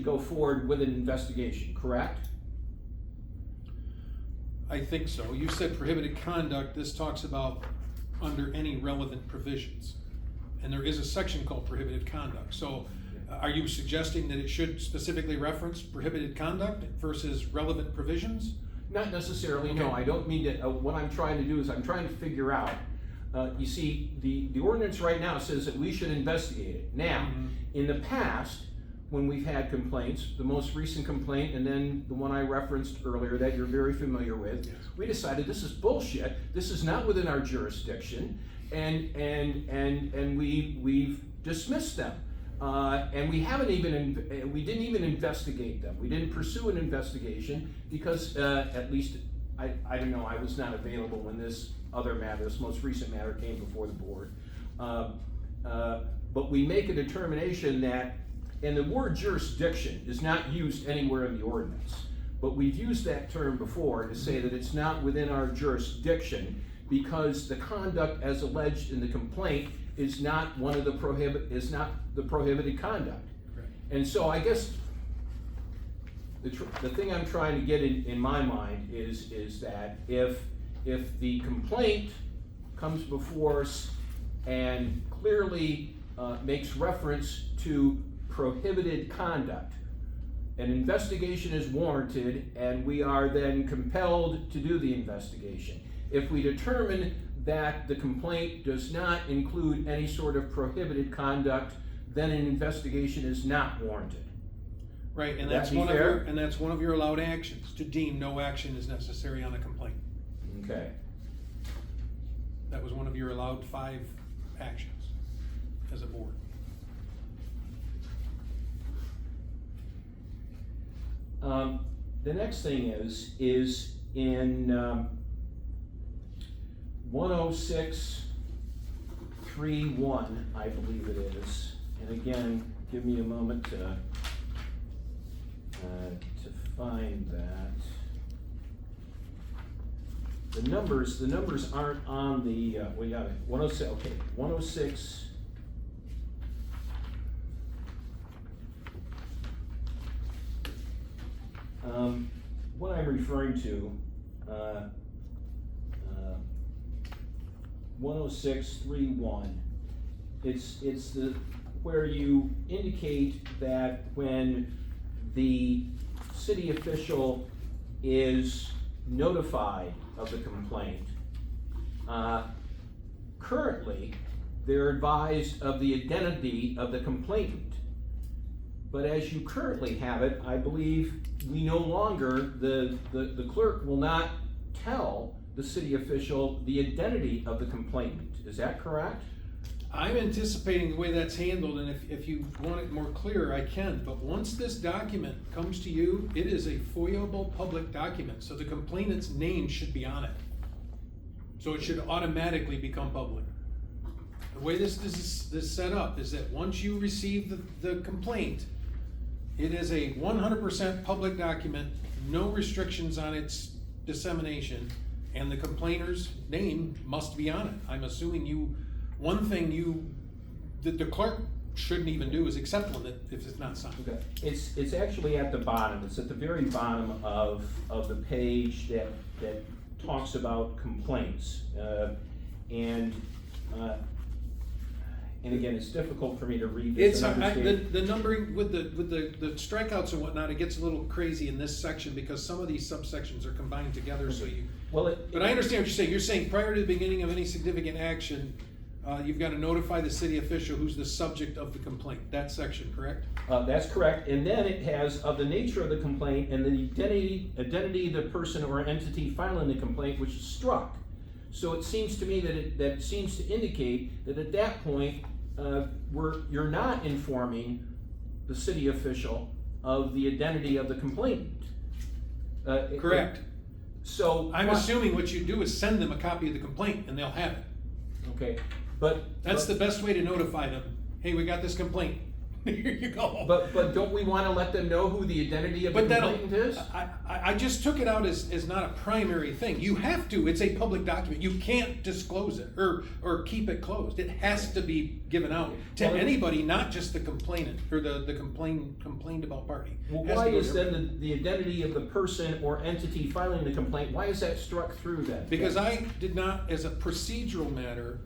go forward with an investigation, correct? I think so. You said prohibited conduct. This talks about under any relevant provisions. And there is a section called prohibited conduct. So are you suggesting that it should specifically reference prohibited conduct versus relevant provisions? Not necessarily, no. Okay. I don't mean to, what I'm trying to do is I'm trying to figure out, you see, the ordinance right now says that we should investigate it. Now, in the past, when we've had complaints, the most recent complaint and then the one I referenced earlier that you're very familiar with, Yes. we decided this is bullshit, this is not within our jurisdiction, and we've dismissed them. And we didn't even investigate them. We didn't pursue an investigation because, at least, I don't know, I was not available when this other matter, this most recent matter came before the board. But we make a determination that, and the word jurisdiction is not used anywhere in the ordinance, but we've used that term before to say that it's not within our jurisdiction because the conduct as alleged in the complaint is not the prohibited conduct. Correct. And so I guess the thing I'm trying to get in my mind is that if if the complaint comes before us and clearly makes reference to prohibited conduct, an investigation is warranted and we are then compelled to do the investigation. If we determine that the complaint does not include any sort of prohibited conduct, then an investigation is not warranted. Right, and Would that that's be one of fair? your, and that's one of your allowed actions, to deem no action is necessary on a complaint. Okay. That was one of your allowed 5 actions as a board. The next thing is in 106.3.1, I believe it is. And again, give me a moment to find that. The numbers aren't on the, well, yeah, 106, okay, 106. What I'm referring to, 106.3.1, it's the, where you indicate that when the city official is notified of the complaint, currently, they're advised of the identity of the complainant. But as you currently have it, I believe we no longer, the clerk will not tell the city official the identity of the complainant. Is that correct? I'm anticipating the way that's handled, and if you want it more clear, I can, but once this document comes to you, it is a FOIA-able public document, so the complainant's name should be on it. So it should automatically become public. The way this is set up is that once you receive the complaint, it is a 100% public document, no restrictions on its dissemination, and the complainant's name must be on it. I'm assuming one thing the clerk shouldn't even do is accept one that if it's not signed. Okay. It's actually at the bottom, it's at the very bottom of the page that talks about complaints. And again, it's difficult for me to read this It's, and understand. the numbering with the strikeouts and whatnot, it gets a little crazy in this section because some of these subsections are combined together, so you. Well, But I understand what you're saying. You're saying prior to the beginning of any significant action, you've got to notify the city official who's the subject of the complaint. That section, correct? That's correct, and then it has of the nature of the complaint and the identity of the person or entity filing the complaint, which is struck. So it seems to me that seems to indicate that at that point, you're not informing the city official of the identity of the complainant. Correct. So I'm assuming what you do is send them a copy of the complaint and they'll have it. Okay, but That's the best way to notify them. Hey, we got this complaint. Here you go. But don't we want to let them know who the identity of the But complainant is? I just took it out as not a primary thing. You have to, it's a public document. You can't disclose it or keep it closed. It has to be given out to Well, anybody, not just the complainant or the complained about party. Well, Has to why go to is everybody. then the identity of the person or entity filing the complaint, why is that struck through then? Because I did not, as a procedural matter,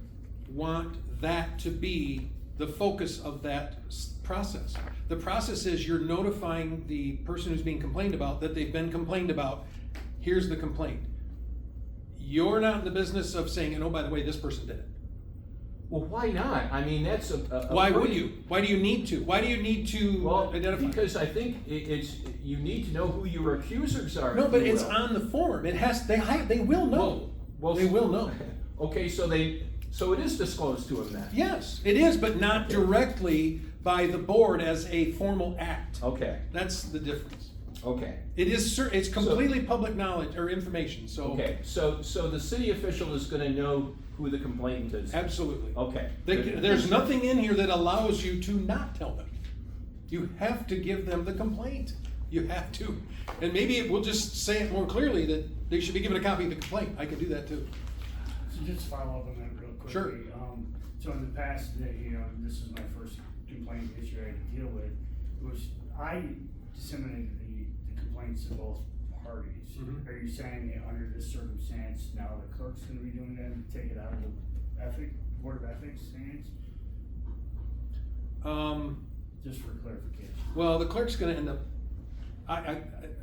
want that to be the focus of that process. The process is you're notifying the person who's being complained about that they've been complained about. Here's the complaint. You're not in the business of saying, oh, by the way, this person did it. Well, why not? I mean, that's a Why would pretty- you? Why do you need to? Why do you need to Well, identify? because I think you need to know who your accusers are. No, if but you it's will. on the form. It has. They will know. Well, They will know. Okay, so it is disclosed to them then? Yes, it is, but not directly by the board as a formal act. Okay, That's the difference. okay. It is, it's completely public knowledge or information, so. Okay, so the city official is gonna know who the complainant is? Absolutely. Okay. There's nothing in here that allows you to not tell them. You have to give them the complaint. You have to. And maybe we'll just say it more clearly that they should be given a copy of the complaint. I can do that too. So just follow up on that real quickly. Sure. So in the past, this is my first complaint issue I had to deal with, was I disseminated the complaints to both parties. Mhm. Are you saying that under this circumstance, now the clerk's gonna be doing that and take it out of the Board of Ethics hands? Just for clarification. Well, the clerk's gonna end up,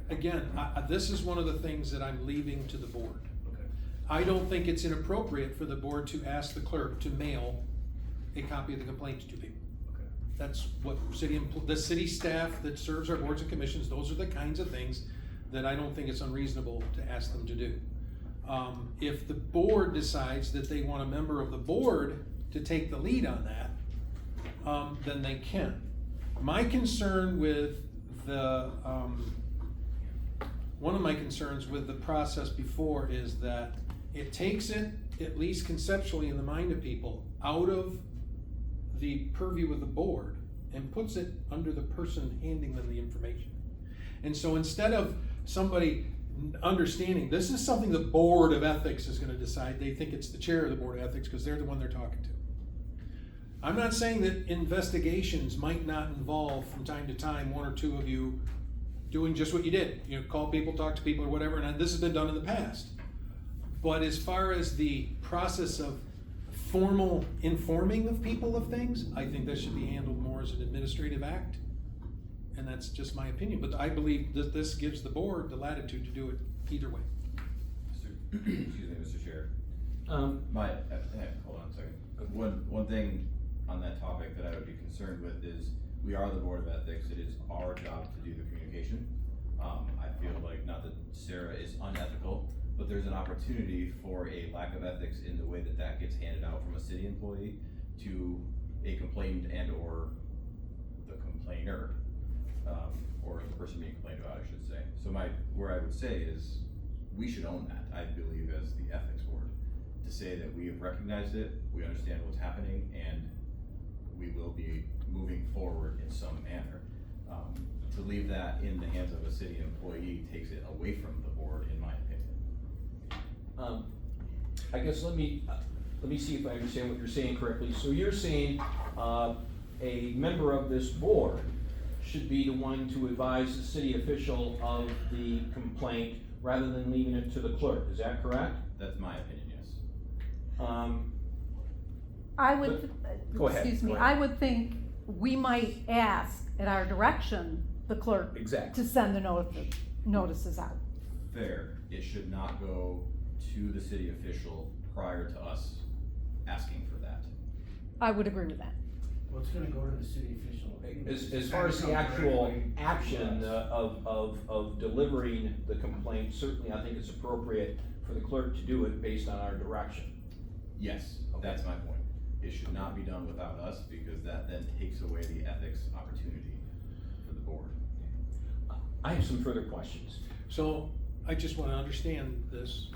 again, this is one of the things that I'm leaving to the board. Okay. I don't think it's inappropriate for the board to ask the clerk to mail a copy of the complaint to people. Okay. That's what the city staff that serves our boards and commissions, those are the kinds of things that I don't think it's unreasonable to ask them to do. If the board decides that they want a member of the board to take the lead on that, then they can. My concern with one of my concerns with the process before is that it takes it, at least conceptually in the mind of people, out of the purview of the board and puts it under the person handing them the information. And so instead of somebody understanding, this is something the Board of Ethics is gonna decide, they think it's the chair of the Board of Ethics because they're the one they're talking to. I'm not saying that investigations might not involve from time to time one or two of you doing just what you did, you know, call people, talk to people or whatever, and this has been done in the past. But as far as the process of formal informing of people of things, I think that should be handled more as an administrative act. And that's just my opinion, but I believe that this gives the board the latitude to do it either way. Excuse me, Mr. Chair. Um, Hold on a second. One thing on that topic that I would be concerned with is, we are the Board of Ethics, it is our job to do the communication. I feel like, not that Sarah is unethical, but there's an opportunity for a lack of ethics in the way that that gets handed out from a city employee to a complainant and or the complainer, or the person being complained about, I should say. So where I would say is, we should own that, I believe, as the ethics board, to say that we have recognized it, we understand what's happening, and we will be moving forward in some manner. To leave that in the hands of a city employee takes it away from the board, in my opinion. I guess let me see if I understand what you're saying correctly. So you're saying, a member of this board should be the one to advise the city official of the complaint rather than leaving it to the clerk, is that correct? That's my opinion, yes. I would, Go ahead, excuse me, go ahead. I would think we might ask at our direction, the clerk, Exactly. to send the notices out. Fair, it should not go to the city official prior to us asking for that. I would agree with that. Well, it's gonna go to the city official. As far as the actual action of delivering the complaint, certainly I think it's appropriate for the clerk to do it based on our direction. Yes, that's my point. It should not be done without us, because that then takes away the ethics opportunity for the board. I have some further questions. So I just wanna understand this.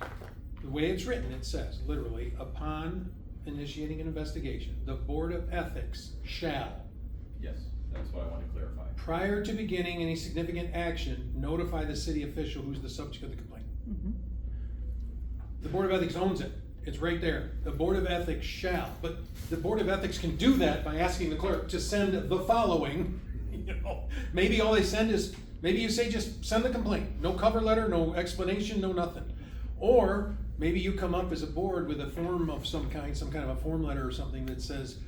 The way it's written, it says literally, upon initiating an investigation, the Board of Ethics shall, Yes, that's what I want to clarify. prior to beginning any significant action, notify the city official who's the subject of the complaint. Mhm. The Board of Ethics owns it. It's right there. The Board of Ethics shall, but the Board of Ethics can do that by asking the clerk to send the following. You know, maybe all they send is, maybe you say just send the complaint. No cover letter, no explanation, no nothing. Or maybe you come up as a board with a form of some kind of a form letter or something that says,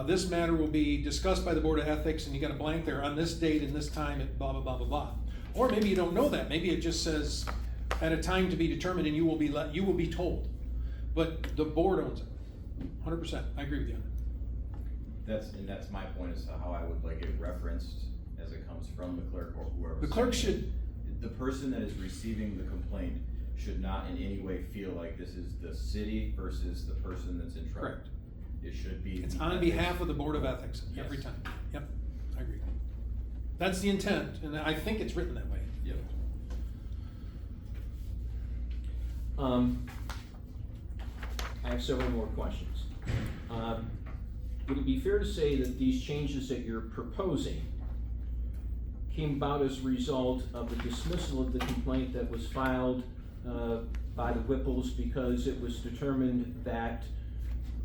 this matter will be discussed by the Board of Ethics, and you got a blank there, on this date and this time at blah, blah, blah, blah, blah. Or maybe you don't know that. Maybe it just says, at a time to be determined, and you will be told. But the board owns it, 100%, I agree with you on that. That's my point, as to how I would like it referenced as it comes from the clerk or whoever. The clerk should, The person that is receiving the complaint should not in any way feel like this is the city versus the person that's in trouble. correct. It should be. It's the on ethics. behalf of the Board of Ethics, every Yes. time. Yep, I agree. That's the intent, and I think it's written that way. Yep. I have several more questions. Would it be fair to say that these changes that you're proposing came about as a result of the dismissal of the complaint that was filed by the Whipples because it was determined that,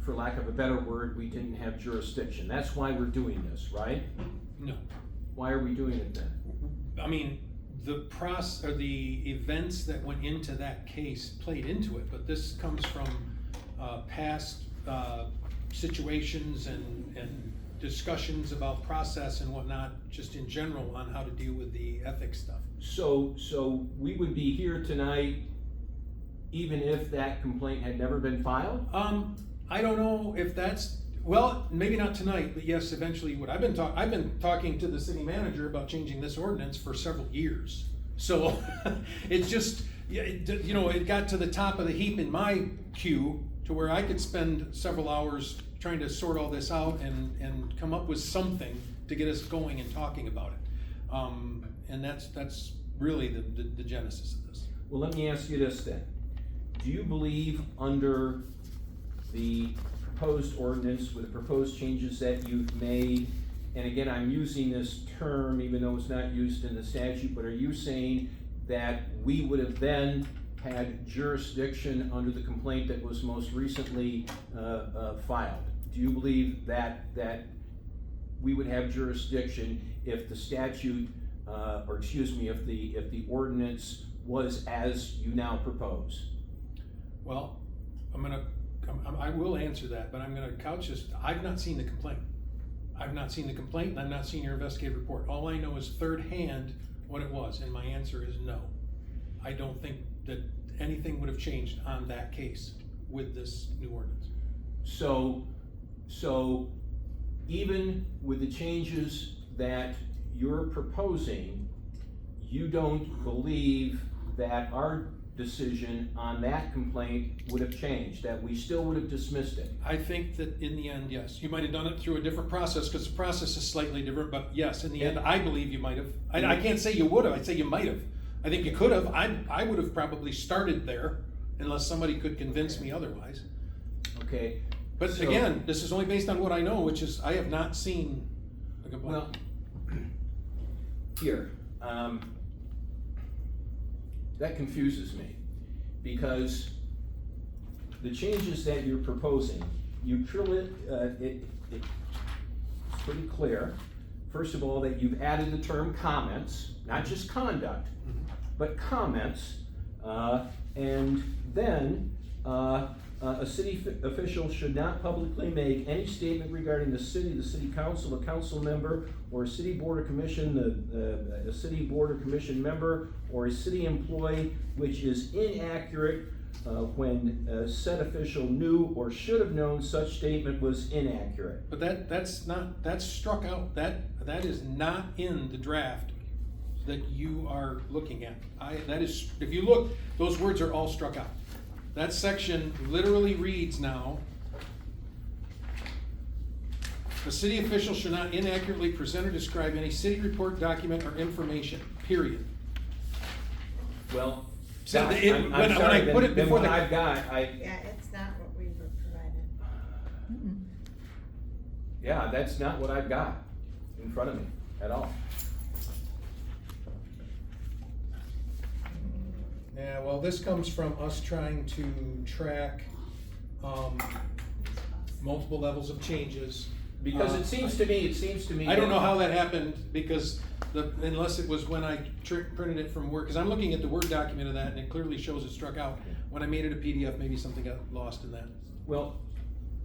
for lack of a better word, we didn't have jurisdiction? That's why we're doing this, right? No, Why are we doing it then? I mean, the events that went into that case played into it, but this comes from, past, situations and discussions about process and whatnot, just in general on how to deal with the ethics stuff. So we would be here tonight even if that complaint had never been filed? I don't know if that's, well, maybe not tonight, but yes, eventually you would. I've been talking to the city manager about changing this ordinance for several years. So it's just, you know, it got to the top of the heap in my queue to where I could spend several hours trying to sort all this out and come up with something to get us going and talking about it. And that's really the genesis of this. Well, let me ask you this then. Do you believe under the proposed ordinance with the proposed changes that you've made, and again, I'm using this term even though it's not used in the statute, but are you saying that we would have then had jurisdiction under the complaint that was most recently filed? Do you believe that we would have jurisdiction if the statute, if the ordinance was as you now propose? Well, I will answer that, but I'm gonna couch this. I've not seen the complaint. I've not seen the complaint, and I've not seen your investigative report. All I know is third hand what it was, and my answer is no. I don't think that anything would have changed on that case with this new ordinance. So even with the changes that you're proposing, you don't believe that our decision on that complaint would have changed, that we still would have dismissed it? I think that in the end, yes. You might have done it through a different process, because the process is slightly different, but yes, in the end, I believe you might have. I can't say you would have, I'd say you might have. I think you could have. I would have probably started there, unless somebody could convince me otherwise. Okay. But So- again, this is only based on what I know, which is I have not seen a complaint. Well, here, that confuses me, because the changes that you're proposing, you truly, it's pretty clear, first of all, that you've added the term comments, not just conduct, but comments, and then, a city official should not publicly make any statement regarding the city council, a council member, or a city board or commission, a city board or commission member, or a city employee, which is inaccurate, when said official knew or should have known such statement was inaccurate. But that's struck out. That is not in the draft that you are looking at. That is, if you look, those words are all struck out. That section literally reads now, the city official should not inaccurately present or describe any city report, document, or information, period. Well, So gosh, it- I'm when sorry, I put it then before what the- I've got, Yeah, it's not what we were provided. yeah, that's not what I've got in front of me at all. Yeah, well, this comes from us trying to track, multiple levels of changes. Because it seems to me. I don't know how that happened, because unless it was when I printed it from Word, because I'm looking at the Word document of that, and it clearly shows it struck out. When I made it a PDF, maybe something got lost in that. Well,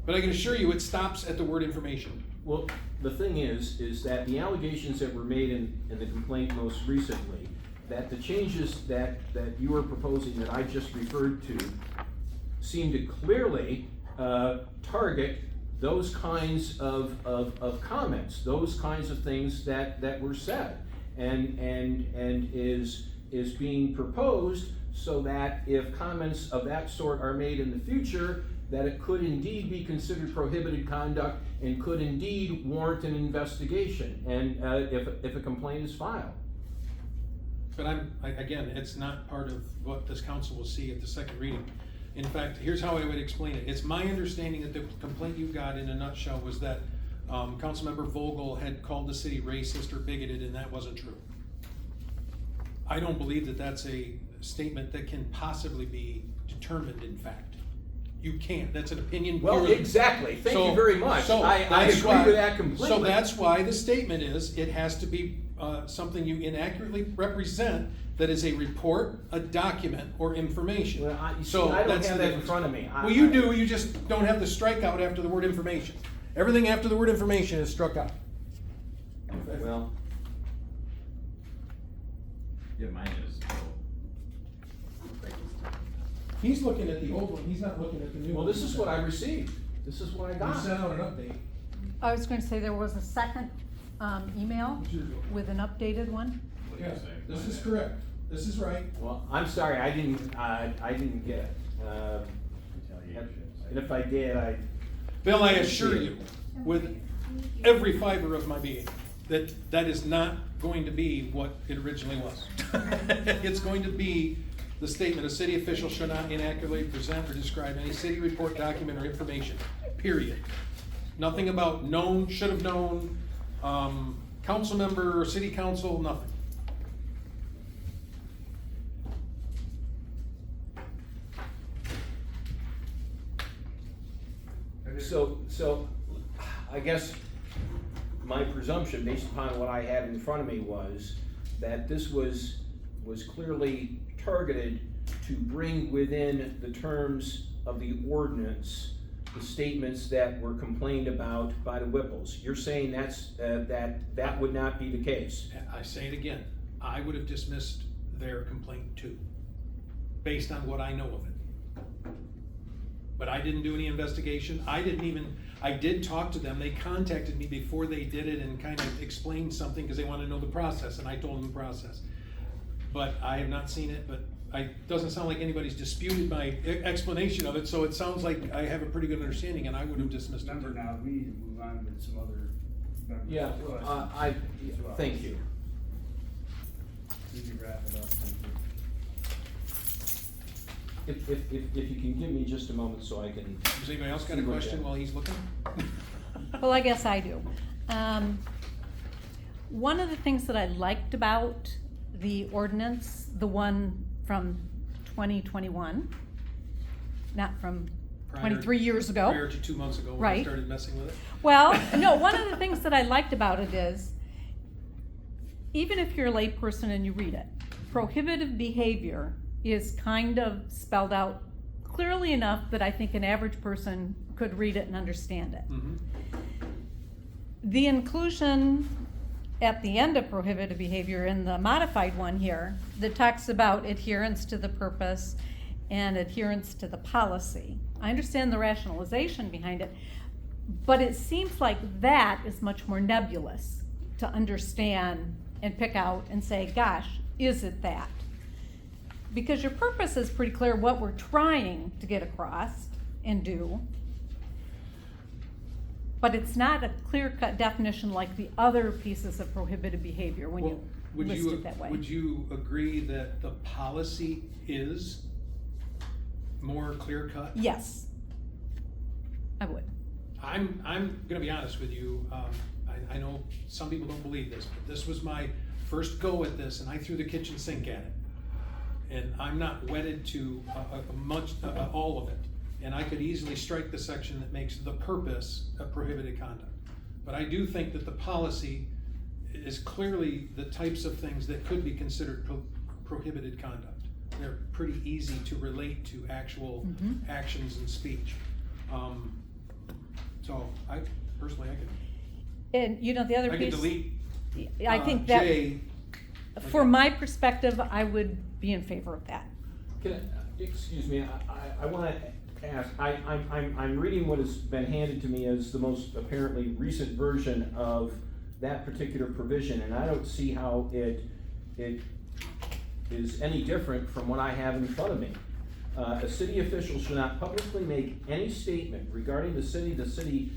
But I can assure you, it stops at the word information. well, the thing is that the allegations that were made in the complaint most recently, that the changes that you are proposing that I just referred to seem to clearly target those kinds of comments, those kinds of things that were said, and is being proposed so that if comments of that sort are made in the future, that it could indeed be considered prohibited conduct and could indeed warrant an investigation, and if a complaint is filed. But again, it's not part of what this council will see at the second reading. In fact, here's how I would explain it. It's my understanding that the complaint you got in a nutshell was that Councilmember Vogel had called the city racist or bigoted, and that wasn't true. I don't believe that that's a statement that can possibly be determined in fact. You can't, that's an opinion. Well, purely. exactly, thank you So- very much. so I that's agree why- with that completely. So that's why the statement is, it has to be something you inaccurately represent that is a report, a document, or information. Well, you see, So I don't that's have the that in difference. front of me. Well, you do, you just don't have the strikeout after the word information. Everything after the word information is struck out. Well, Yeah, mine is. He's looking at the old one, he's not looking at the new one. well, this is what I received, this is what I We got. sent out an update. I was gonna say there was a second, email with an updated one. What do you Yeah, say? this is correct, this is right. Well, I'm sorry, I didn't get it. And if I did, Bill, I assure you, with every fiber of my being, that that is not going to be what it originally was. It's going to be the statement, a city official shall not inaccurately present or describe any city report, document, or information, period. Nothing about known, should have known, council member, or city council, nothing. so, I guess my presumption, based upon what I had in front of me, was that this was clearly targeted to bring within the terms of the ordinance the statements that were complained about by the Whipples. You're saying that would not be the case? I say it again, I would have dismissed their complaint too, based on what I know of it. But I didn't do any investigation, I did talk to them, they contacted me before they did it and kind of explained something, because they wanted to know the process, and I told them the process. But I have not seen it, but doesn't sound like anybody's disputed my explanation of it, so it sounds like I have a pretty good understanding, and I would have dismissed it. Remember now, we need to move on with some other members. Yeah, thank you. We can wrap it up, thank you. If you can give me just a moment so I can. Does anybody else got a question while he's looking? Well, I guess I do. One of the things that I liked about the ordinance, the one from 2021, not from 23 years ago. Prior to 2 months ago when I Right. started messing with it. Well, no, one of the things that I liked about it is, even if you're a layperson and you read it, prohibitive behavior is kind of spelled out clearly enough that I think an average person could read it and understand it. Mhm. The inclusion at the end of prohibited behavior in the modified one here, that talks about adherence to the purpose and adherence to the policy. I understand the rationalization behind it, but it seems like that is much more nebulous to understand and pick out and say, gosh, is it that? Because your purpose is pretty clear what we're trying to get across and do. But it's not a clear-cut definition like the other pieces of prohibited behavior when you Would list you- it that way. Would you agree that the policy is more clear-cut? Yes, I would. I'm gonna be honest with you, I know some people don't believe this, but this was my first go at this, and I threw the kitchen sink at it. And I'm not wedded to all of it. And I could easily strike the section that makes the purpose of prohibited conduct. But I do think that the policy is clearly the types of things that could be considered prohibited conduct. They're pretty easy to relate to actual actions and speech. So I personally, I could And you know, the other piece. delete I think that, J. from my perspective, I would be in favor of that. Excuse me, I wanna ask, I'm reading what has been handed to me as the most apparently recent version of that particular provision, and I don't see how it is any different from what I have in front of me. A city official shall not publicly make any statement regarding the city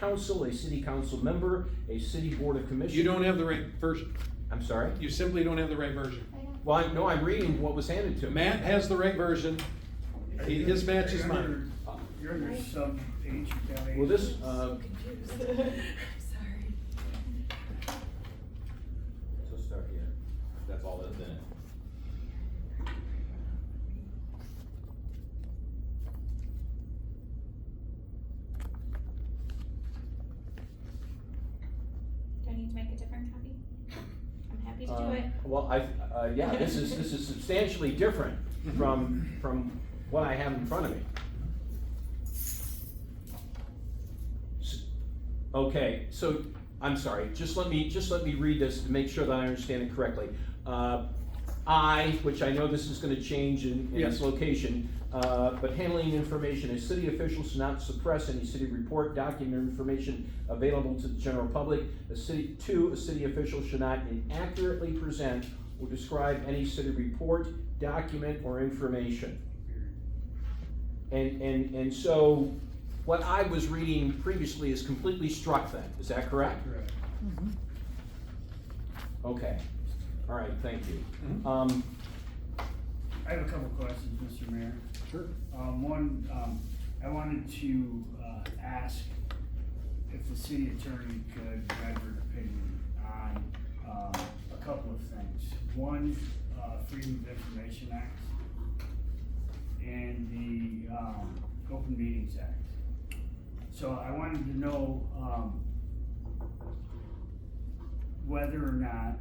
council, a city council member, a city board of commissioners. You don't have the right version. I'm sorry? You simply don't have the right version. Well, no, I'm reading what was handed to me. Matt has the right version. His matches You're mine. under- You're under sub H, you got H. Well, this, Sorry. So start here. That's all that's in it. well, yeah, this is substantially different from what I have in front of me. Okay, so, I'm sorry, just let me read this to make sure that I understand it correctly. Which I know this is gonna change in its location, but handling information, a city official should not suppress any city report, document, or information available to the general public. A city official should not inaccurately present or describe any city report, document, or information. And so, what I was reading previously is completely struck then, is that correct? Correct. Okay, all right, thank you. I have a couple questions, Mr. Mayor. Sure. One, I wanted to ask if the city attorney could render an opinion on a couple of things. One, Freedom of Information Act and the Open Meetings Act. So I wanted to know whether or not,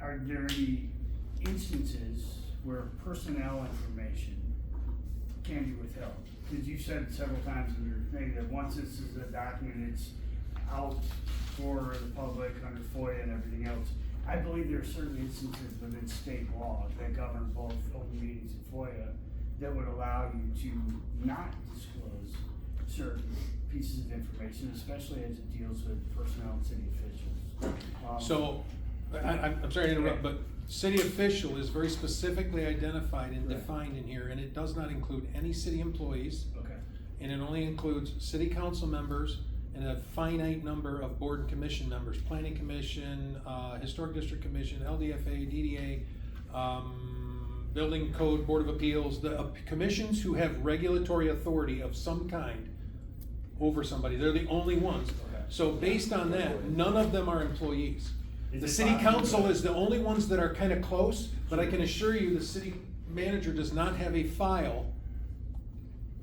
are there any instances where personnel information can be withheld? Because you said several times in your thing that once this is a document, it's out for the public under FOIA and everything else. I believe there are certain instances within state law that govern both open meetings and FOIA that would allow you to not disclose certain pieces of information, especially as it deals with personnel and city officials. So, I'm sorry to interrupt, but city official is very specifically identified and Right. defined in here, and it does not include any city employees, Okay. and it only includes city council members and a finite number of board and commission members, planning commission, historic district commission, LDFA, DDA, building code, board of appeals, the commissions who have regulatory authority of some kind over somebody, they're the only ones. Okay. So based on that, none of them are employees. Is The it city possible council that- is the only ones that are kind of close, but I can assure you the city manager does not have a file,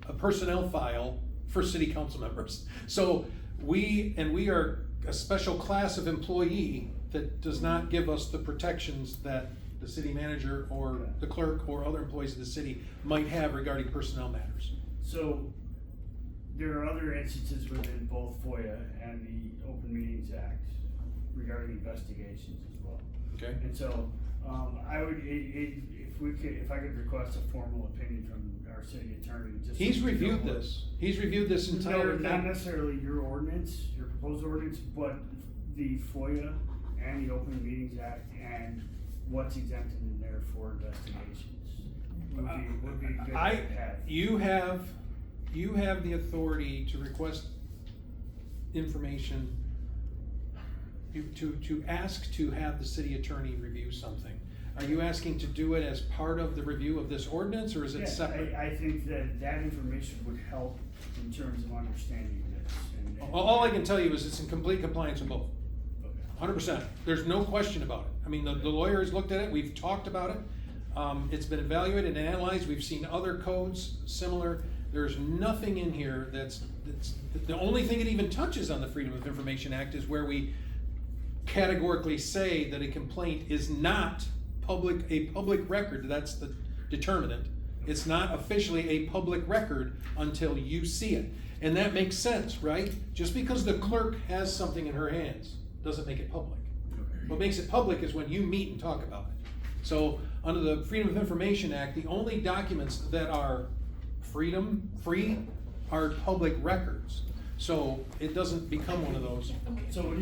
a personnel file for city council members. So we are a special class of employee that does not give us the protections that the city manager or the clerk or other employees of the city might have regarding personnel matters. So, there are other instances within both FOIA and the Open Meetings Act regarding investigations as well. Okay? And so, if I could request a formal opinion from our city attorney, just. He's so we know reviewed what- this. He's reviewed this entire No, not thing. necessarily your ordinance, your proposed ordinance, but the FOIA and the Open Meetings Act and what's exempted in there for investigations. Would be good to have. You have the authority to request information, to ask to have the city attorney review something. Are you asking to do it as part of the review of this ordinance, or is it Yeah, separate? I think that information would help in terms of understanding this and. All I can tell you is it's in complete compliance with both. Okay. 100%. There's no question about it. I mean, the lawyer has looked at it, we've talked about it. It's been evaluated and analyzed, we've seen other codes similar. There's nothing in here that's, the only thing it even touches on the Freedom of Information Act is where we categorically say that a complaint is not a public record, that's the determinant. It's not officially a public record until you see it. And that makes sense, right? Just because the clerk has something in her hands doesn't make it public. What makes it public is when you meet and talk about it. So under the Freedom of Information Act, the only documents that are free are public records. So it doesn't become one of those. So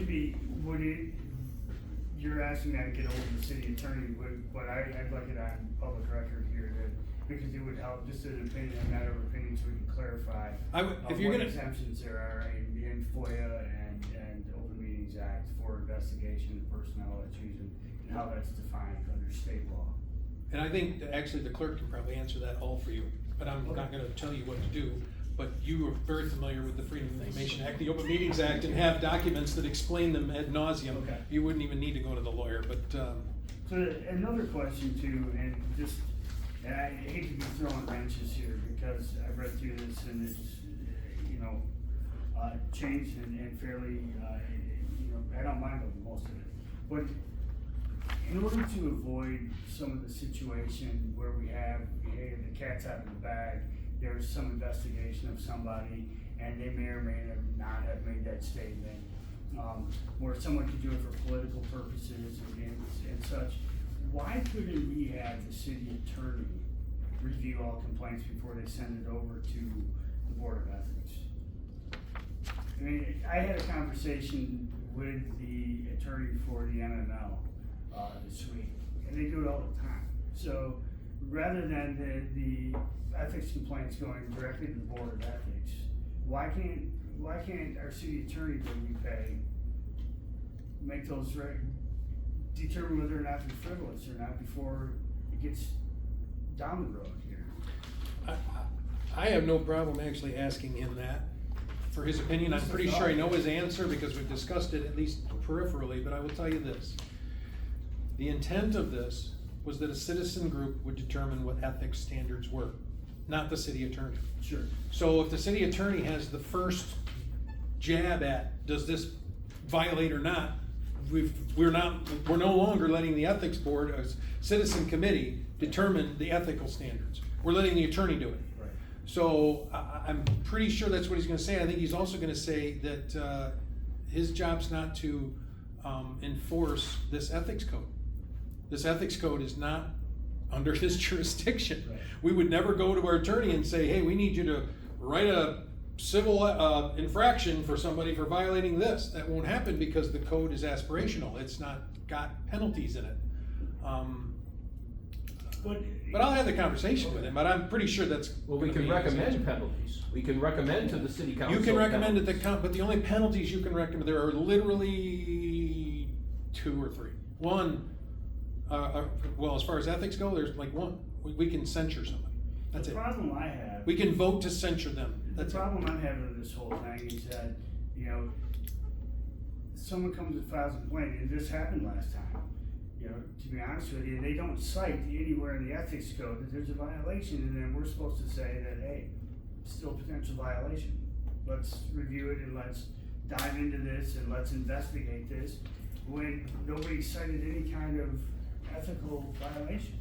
you're asking that to get hold of the city attorney, but I'd like it on public record here, because it would help, just an opinion, a matter of opinion, so we can clarify. If you're what gonna, exemptions there are in FOIA and Open Meetings Act for investigation of personnel that's used and how that's defined under state law. and I think that actually the clerk can probably answer that all for you, but I'm not gonna tell you what to do. But you are very familiar with the Freedom of Information Act, the Open Meetings Act, and have documents that explain them ad nauseum. Okay. You wouldn't even need to go to the lawyer, but, So another question too, and I hate to be throwing wrenches here, because I've read through this and it's, changed and fairly, I don't mind most of it. But in order to avoid some of the situation where we have, hey, the cat's out of the bag, there's some investigation of somebody, and they may or may not have made that statement, where someone could do it for political purposes and such, why couldn't we have the city attorney review all complaints before they send it over to the Board of Ethics? I mean, I had a conversation with the attorney for the MML, this week, and they do it all the time. So, rather than the ethics complaints going directly to the Board of Ethics, why can't our city attorney that we pay make those determine whether or not they're frivolous or not before it gets down the road here? I have no problem actually asking him that for his opinion. I'm pretty sure I know his answer because we've discussed it at least peripherally, but I will tell you this. The intent of this was that a citizen group would determine what ethics standards were, not the city attorney. Sure. So if the city attorney has the first jab at, does this violate or not, we're no longer letting the ethics board, as citizen committee, determine the ethical standards. We're letting the attorney do it. Right. So I'm pretty sure that's what he's gonna say. I think he's also gonna say that his job's not to enforce this ethics code. This ethics code is not under his jurisdiction. Right. We would never go to our attorney and say, hey, we need you to write a civil infraction for somebody for violating this. That won't happen because the code is aspirational. It's not got penalties in it. But I'll have the conversation with him, but I'm pretty sure that's. Well, we gonna can be his recommend answer. penalties. We can recommend to the city council. You can recommend it, penalties. but the only penalties you can recommend, there are literally 2 or 3. One, well, as far as ethics go, there's like one. We can censure somebody. That's The it. problem I have. We can vote to censure them. The That's it. problem I'm having with this whole thing is that, you know, someone comes and files a complaint, and this happened last time. You know, to be honest with you, they don't cite anywhere in the ethics code that there's a violation, and then we're supposed to say that, hey, still potential violation. Let's review it and let's dive into this and let's investigate this, when nobody cited any kind of ethical violation.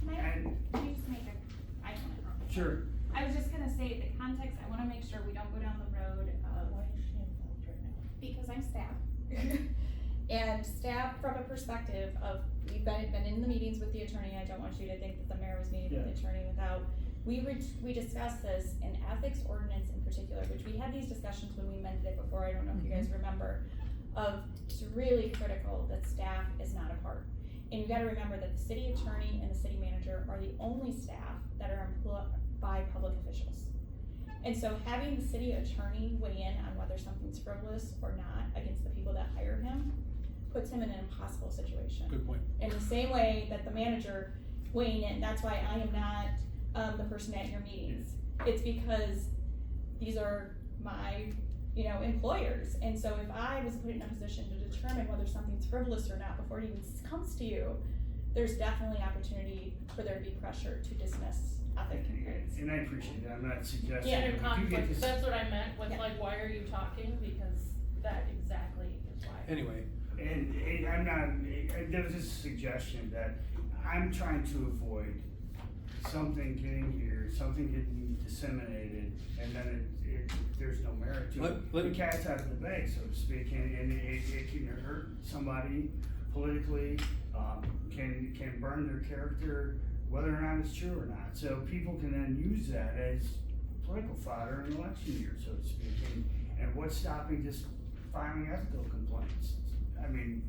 And, Can I just make a, I don't know. sure, I was just gonna say, the context, I wanna make sure we don't go down the road of, Why is she involved right now? because I'm staff. And staff from a perspective of, we've been in the meetings with the attorney, I don't want you to think that the mayor was meeting with the attorney without, we discussed this in ethics ordinance in particular, which we had these discussions when we amended it before, I don't know if you guys remember, of it's really critical that staff is not a part. And you gotta remember that the city attorney and the city manager are the only staff that are employed by public officials. And so having the city attorney weigh in on whether something's frivolous or not against the people that hire him puts him in an impossible situation. Good point. In the same way that the manager weighing in, that's why I am not the person at your meetings. It's because these are my, employers. And so if I was put in a position to determine whether something's frivolous or not before it even comes to you, there's definitely opportunity for there to be pressure to dismiss ethics complaints. and I appreciate that, I'm not suggesting. Yeah, that we do get conflict, this- that's what I meant with Yeah. like, why are you talking, because that exactly is why. Anyway, And I'm not, there was just a suggestion that I'm trying to avoid something getting here, something getting disseminated, and then there's no merit to it. Let- The cat's out of the bag, so to speak, and it can hurt somebody politically, can burn their character, whether or not it's true or not. So people can then use that as political fodder in election year, so to speak, and what's stopping just filing ethical complaints? I mean,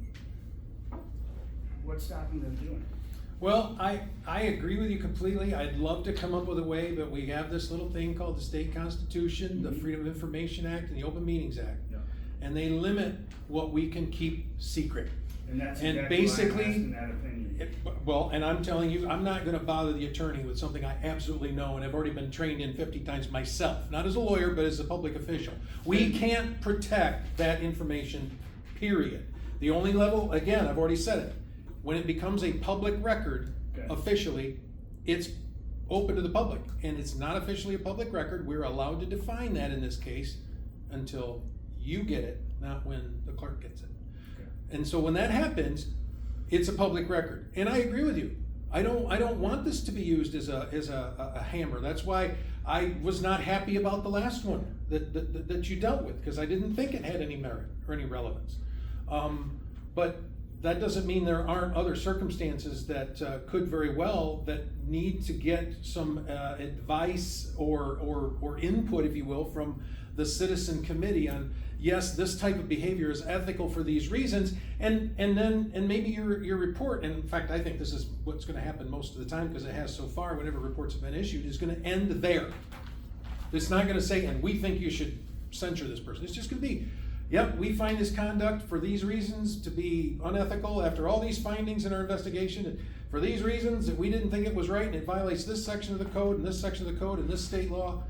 what's stopping them doing it? well, I agree with you completely. I'd love to come up with a way, but we have this little thing called the state constitution, the Freedom of Information Act, and the Open Meetings Act. Yeah. And they limit what we can keep secret. And that's And exactly why I'm basically, asking that opinion. Well, and I'm telling you, I'm not gonna bother the attorney with something I absolutely know and have already been trained in 50 times myself, not as a lawyer, but as a public official. We can't protect that information, period. The only level, again, I've already said it, when it becomes a public record, Okay. officially, it's open to the public, and it's not officially a public record. We're allowed to define that in this case until you get it, not when the clerk gets it. Okay. And so when that happens, it's a public record. And I agree with you. I don't want this to be used as a hammer. That's why I was not happy about the last one that you dealt with, because I didn't think it had any merit or any relevance. But that doesn't mean there aren't other circumstances that could very well that need to get some advice or input, if you will, from the citizen committee on, yes, this type of behavior is ethical for these reasons, and maybe your report, and in fact, I think this is what's going to happen most of the time, because it has so far, whenever reports have been issued, is going to end there. It's not going to say, and we think you should censure this person. It's just going to be, yep, we find this conduct for these reasons to be unethical after all these findings in our investigation, and for these reasons that we didn't think it was right, and it violates this section of the code and this section of the code and this state law.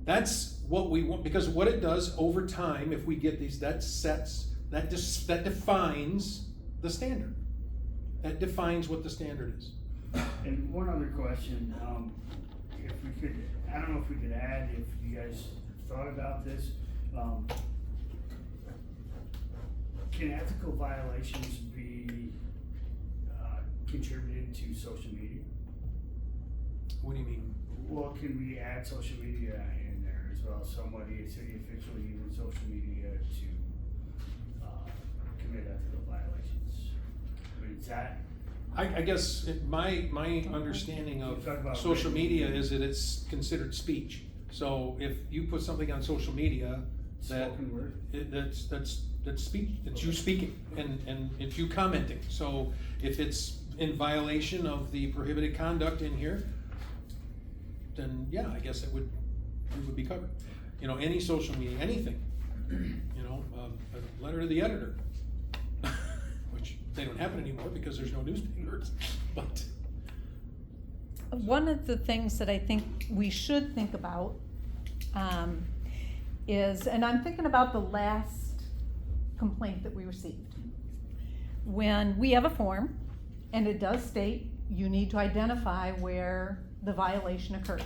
That's what we want, because what it does over time, if we get these, that defines the standard. That defines what the standard is. And one other question, if we could, I don't know if we could add, if you guys thought about this, can ethical violations be contributed to social media? What do you mean? Well, can we add social media in there as well? Somebody, a city official using social media to commit ethical violations? I mean, is that? I guess my understanding of social media is that it's considered speech. So if you put something on social media, Spoken word? That's speech. It's you speaking and it's you commenting. So if it's in violation of the prohibited conduct in here, then yeah, I guess it would be covered. You know, any social media, anything. You know, a letter to the editor, which they don't happen anymore because there's no newspapers. But one of the things that I think we should think about is, and I'm thinking about the last complaint that we received. When we have a form, and it does state you need to identify where the violation occurs.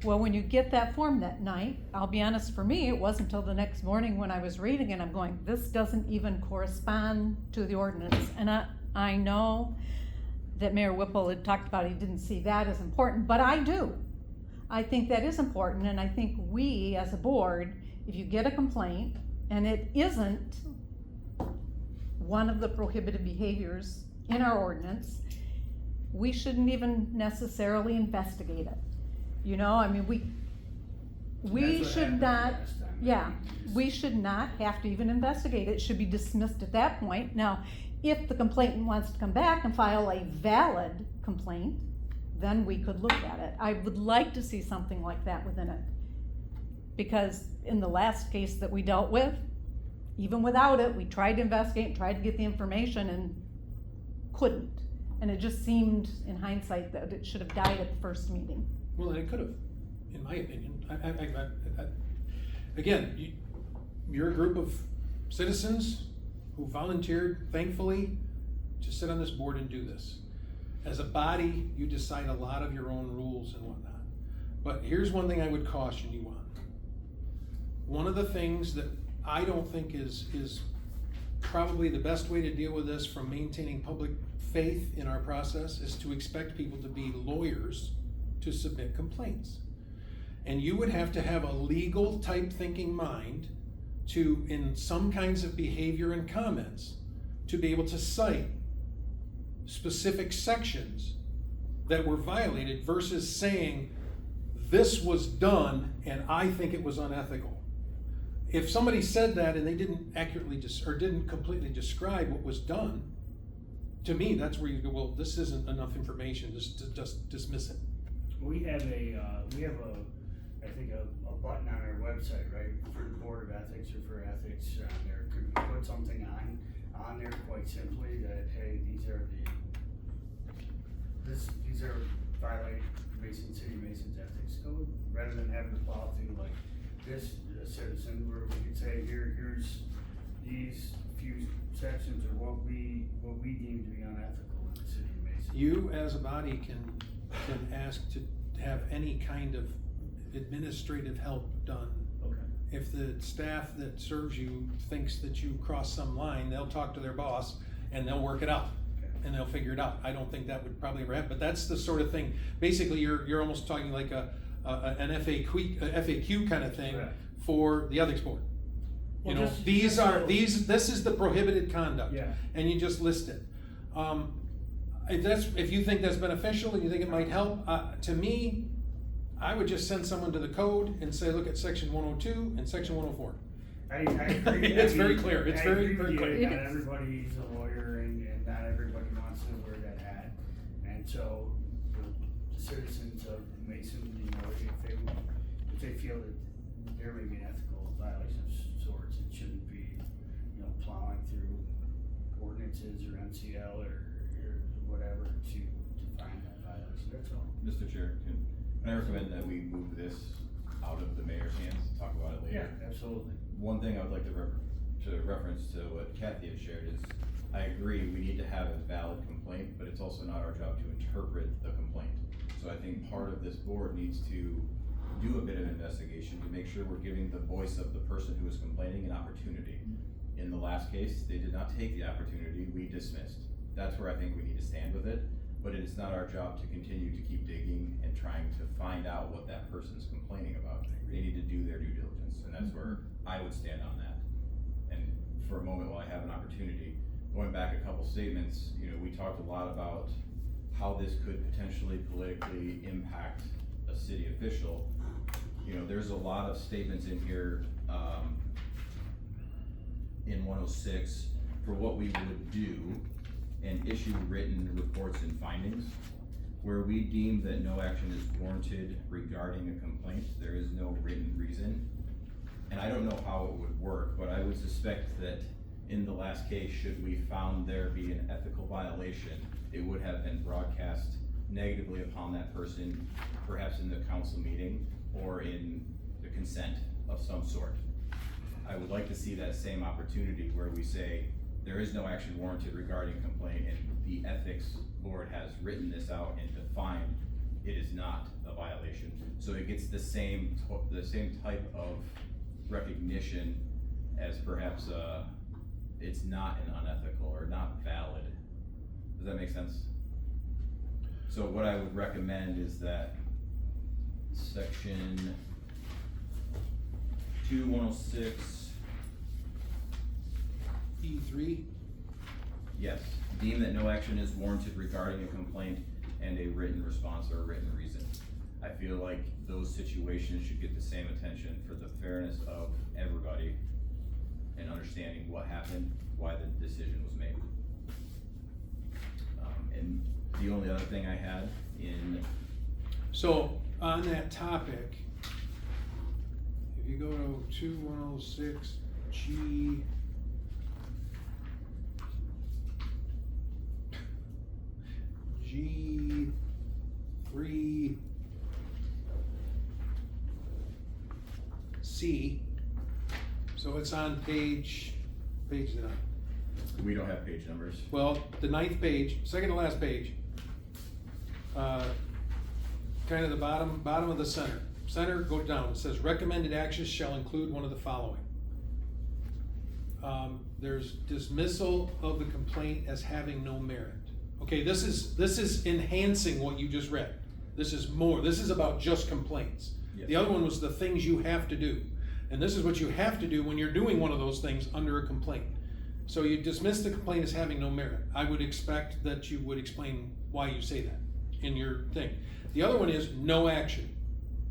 Well, when you get that form that night, I'll be honest, for me, it wasn't until the next morning when I was reading it, I'm going, this doesn't even correspond to the ordinance. And I know that Mayor Whipple had talked about he didn't see that as important, but I do. I think that is important, and I think we, as a board, if you get a complaint, and it isn't one of the prohibited behaviors in our ordinance, we shouldn't even necessarily investigate it. You know, I mean, we should not, yeah, we should not have to even investigate it. It should be dismissed at that point. Now, if the complainant wants to come back and file a valid complaint, then we could look at it. I would like to see something like that within it. Because in the last case that we dealt with, even without it, we tried to investigate, tried to get the information, and couldn't. And it just seemed, in hindsight, that it should have died at the first meeting. well, and it could have, in my opinion. Again, you're a group of citizens who volunteered, thankfully, to sit on this board and do this. As a body, you decide a lot of your own rules and whatnot. But here's one thing I would caution you on. One of the things that I don't think is probably the best way to deal with this from maintaining public faith in our process is to expect people to be lawyers to submit complaints. And you would have to have a legal type thinking mind to, in some kinds of behavior and comments, to be able to cite specific sections that were violated versus saying, this was done and I think it was unethical. If somebody said that and they didn't accurately or didn't completely describe what was done, to me, that's where you go, well, this isn't enough information, just dismiss it. We have I think a button on our website, right, for the Board of Ethics or for ethics on there. Could we put something on there quite simply that, hey, these are violate Mason's ethics code, rather than having to plow through like this citizen, where we could say, here's these few sections of what we deem to be unethical in the city of Mason. You as a body can ask to have any kind of administrative help done. Okay. If the staff that serves you thinks that you crossed some line, they'll talk to their boss and they'll work it out. And they'll figure it out. I don't think that would probably ever happen, but that's the sort of thing. Basically, you're almost talking like an FAQ kind of thing Correct. for the ethics board. You Well, know, just this is the prohibited conduct. Yeah. And you just list it. If you think that's beneficial and you think it might help, to me, I would just send someone to the code and say, look at section 102 and section 104. I agree. It's very clear. It's I very, agree with very you. clear. Not everybody's a lawyer and not everybody wants to wear that hat. And so the citizens of Mason, you know, if they feel that there may be an ethical violation of sorts, it shouldn't be, you know, plowing through ordinances or MCL or whatever to find that violation. That's all. Mr. Chair, can I recommend that we move this out of the mayor's hands and talk about it later? Yeah, absolutely. One thing I would like to reference to what Kathy had shared is, I agree, we need to have a valid complaint, but it's also not our job to interpret the complaint. So I think part of this board needs to do a bit of investigation to make sure we're giving the voice of the person who is complaining an opportunity. In the last case, they did not take the opportunity, we dismissed. That's where I think we need to stand with it, but it is not our job to continue to keep digging and trying to find out what that person's complaining about. They need to do their due diligence, and that's where I would stand on that. And for a moment, while I have an opportunity, going back a couple statements, you know, we talked a lot about how this could potentially politically impact a city official. You know, there's a lot of statements in here, in 106, for what we would do and issue written reports and findings. Where we deem that no action is warranted regarding a complaint, there is no written reason. And I don't know how it would work, but I would suspect that in the last case, should we found there be an ethical violation, it would have been broadcast negatively upon that person, perhaps in the council meeting or in the consent of some sort. I would like to see that same opportunity where we say, there is no action warranted regarding complaint, and the ethics board has written this out and defined it is not a violation. So it gets the same type of recognition as perhaps it's not an unethical or not valid. Does that make sense? So what I would recommend is that section 2106, E3. yes, deem that no action is warranted regarding a complaint and a written response or a written reason. I feel like those situations should get the same attention for the fairness of everybody and understanding what happened, why the decision was made. And the only other thing I had in, So on that topic, if you go to 2106 G, G3 C, so it's on page is it on? we don't have page numbers. Well, the 9th page, second to last page, kind of the bottom of the center. Center, go down, it says recommended actions shall include one of the following. There's dismissal of the complaint as having no merit. Okay, this is enhancing what you just read. This is more, this is about just complaints. Yes. The other one was the things you have to do. And this is what you have to do when you're doing one of those things under a complaint. So you dismiss the complaint as having no merit. I would expect that you would explain why you say that in your thing. The other one is no action.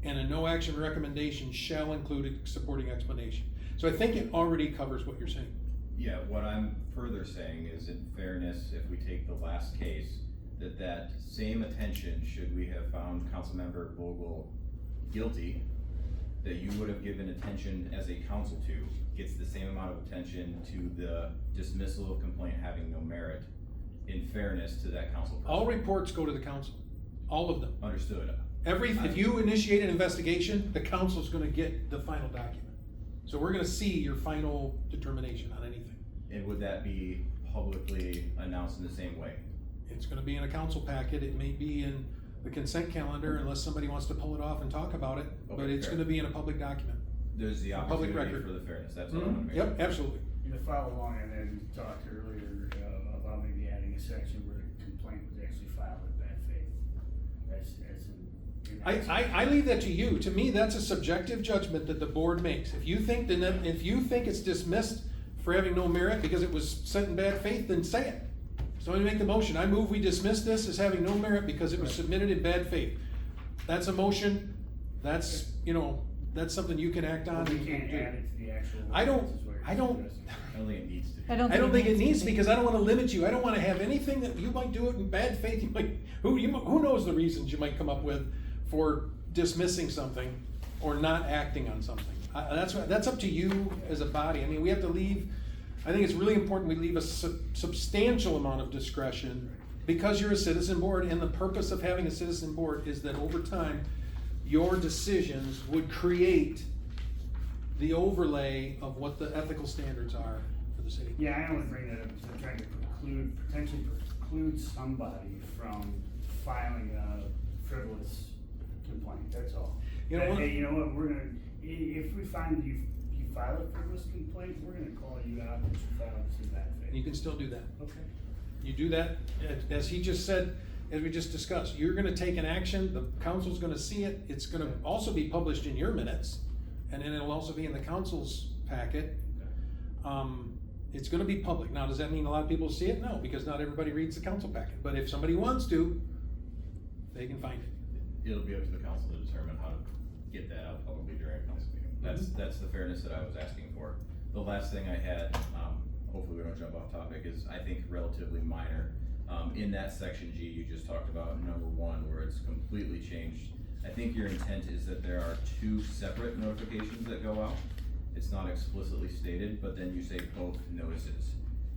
And a no action recommendation shall include a supporting explanation. So I think it already covers what you're saying. Yeah, what I'm further saying is, in fairness, if we take the last case, that same attention, should we have found Councilmember Vogel guilty, that you would have given attention as a council to, gets the same amount of attention to the dismissal of complaint having no merit, in fairness to that council person. All reports go to the council, all of them. Understood. If you initiate an investigation, the council's gonna get the final document. So we're gonna see your final determination on anything. And would that be publicly announced in the same way? It's gonna be in a council packet, it may be in the consent calendar unless somebody wants to pull it off and talk about it, but Okay, it's fair. gonna be in a public document. There's the Public opportunity record. for the fairness, that's what I wanna make sure. Yep, absolutely. You know, follow along and then talked earlier, about a section where the complaint was actually filed in bad faith, I leave that to you. To me, that's a subjective judgment that the board makes. If you think it's dismissed for having no merit because it was sent in bad faith, then say it. So I make the motion. I move we dismiss this as having no merit because it was submitted in bad faith. That's a motion. That's, that's something you can act on. We can't add it to the actual. I don't think it needs to be. I I don't think it needs to because I don't wanna limit you. I don't wanna have anything that you might do it in bad faith. Who knows the reasons you might come up with for dismissing something or not acting on something. That's up to you as a body. I mean, we have to leave, I think it's really important we leave a substantial amount of discretion because you're a citizen board, and the purpose of having a citizen board is that over time, your decisions would create the overlay of what the ethical standards are for the city. Yeah, I only bring that up because I'm trying to potentially preclude somebody from filing a frivolous complaint, that's all. You know what? Hey, you know what, if we find you file a frivolous complaint, we're gonna call you out that you filed this in bad faith. You can still do that. Okay. You do that, as he just said, as we just discussed, you're gonna take an action, the council's gonna see it, it's gonna also be published in your minutes, and then it'll also be in the council's packet. It's gonna be public. Now, does that mean a lot of people see it? No, because not everybody reads the council packet, but if somebody wants to, they can find it. It'll be up to the council to determine how to get that out publicly during a council meeting. That's the fairness that I was asking for. The last thing I had, hopefully we don't jump off topic, is I think relatively minor. In that section G you just talked about, number 1, where it's completely changed. I think your intent is that there are 2 separate notifications that go out. It's not explicitly stated, but then you say both notices.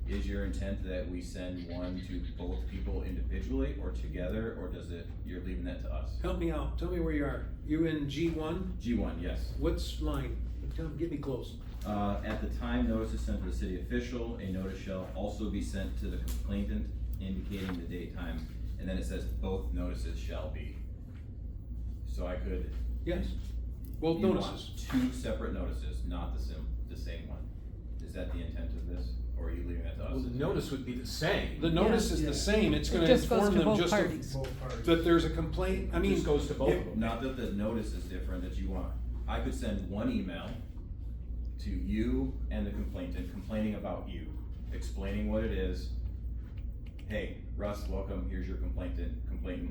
Is your intent that we send one to both people individually or together, or you're leaving that to us? Help me out, tell me where you are. You in G1? G1, yes. What's line? Get me close. At the time notice is sent to the city official, a notice shall also be sent to the complainant indicating the date, time, and then it says both notices shall be. So I could. Yes, both You want notices. 2 separate notices, not the same one. Is that the intent of this, or are you leaving that to us? Well, the notice would be the same. The notice is the same, it's gonna just goes inform to them both just parties. Both parties. that there's a complaint, I mean. Just goes to both of them. Not that the notice is different, that you want, I could send one email to you and the complainant complaining about you, explaining what it is. Hey, Russ, welcome, here's your complainant,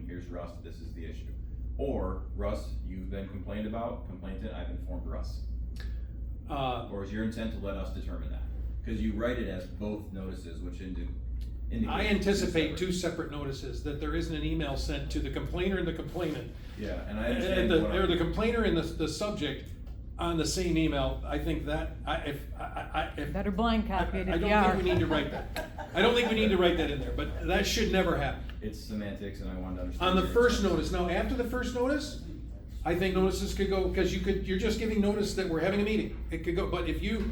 here's Russ, this is the issue. Or, Russ, you've been complained about, complainant, I've informed Russ. Or is your intent to let us determine that? Cause you write it as both notices, which indicates. I anticipate 2 separate notices, that there isn't an email sent to the complainer and the complainant. Yeah, and I And understand. or the complainer and the subject on the same email. I think that, if. Better blind copy it I if don't you are. think we need to write that. I don't think we need to write that in there, but that should never happen. It's semantics and I wanted to understand. On the your first intent. notice, now after the first notice, I think notices could go, cause you're just giving notice that we're having a meeting. It could go, but if you,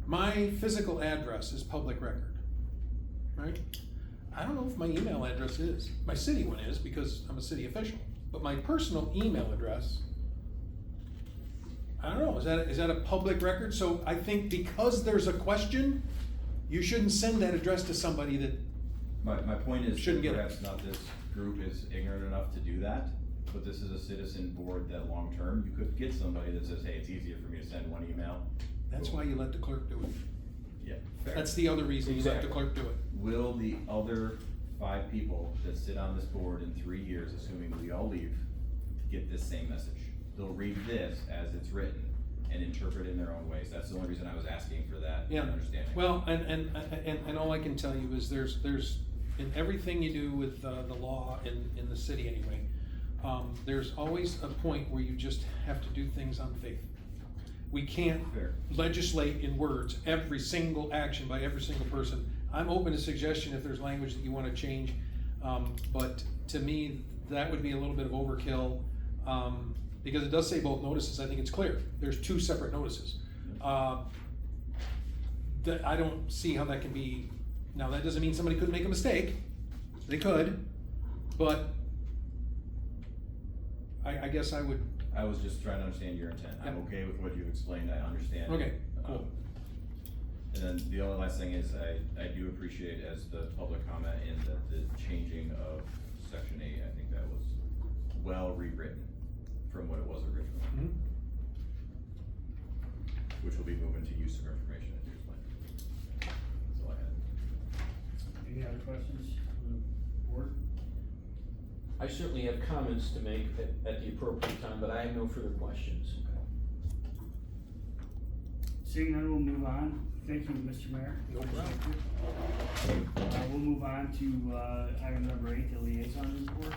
my physical address is public record, right? I don't know if my email address is. My city one is because I'm a city official, but my personal email address, I don't know, is that a public record? So I think because there's a question, you shouldn't send that address to somebody that, My point is, Shouldn't get it. perhaps not this group is ignorant enough to do that, but this is a citizen board that long term, you could get somebody that says, hey, it's easier for me to send one email. that's why you let the clerk do it. Yeah, fair. That's the other reason you let the clerk do it. Will the other 5 people that sit on this board in 3 years, assuming we all leave, get this same message? They'll read this as it's written and interpret it in their own ways. That's the only reason I was asking for that Yeah. understanding. Well, and all I can tell you is there's in everything you do with the law in the city anyway, there's always a point where you just have to do things on faith. We can't Fair. legislate in words every single action by every single person. I'm open to suggestion if there's language that you wanna change, but to me, that would be a little bit of overkill, because it does say both notices. I think it's clear. There's 2 separate notices. That I don't see how that can be. Now, that doesn't mean somebody couldn't make a mistake. They could, but I guess I would. I was just trying to understand your intent. I'm okay with what you've explained, I understand. Okay, cool. And then the only last thing is I do appreciate as the public comment in that the changing of section 8, I think that was well rewritten from what it was originally. Mhm. Which will be moving to use of information as here's mine. That's all I had. Any other questions from the board? I certainly have comments to make at the appropriate time, but I have no further questions. Seeing none, we'll move on. Thank you, Mr. Mayor. No problem. We'll move on to, item number 8, the liaison report.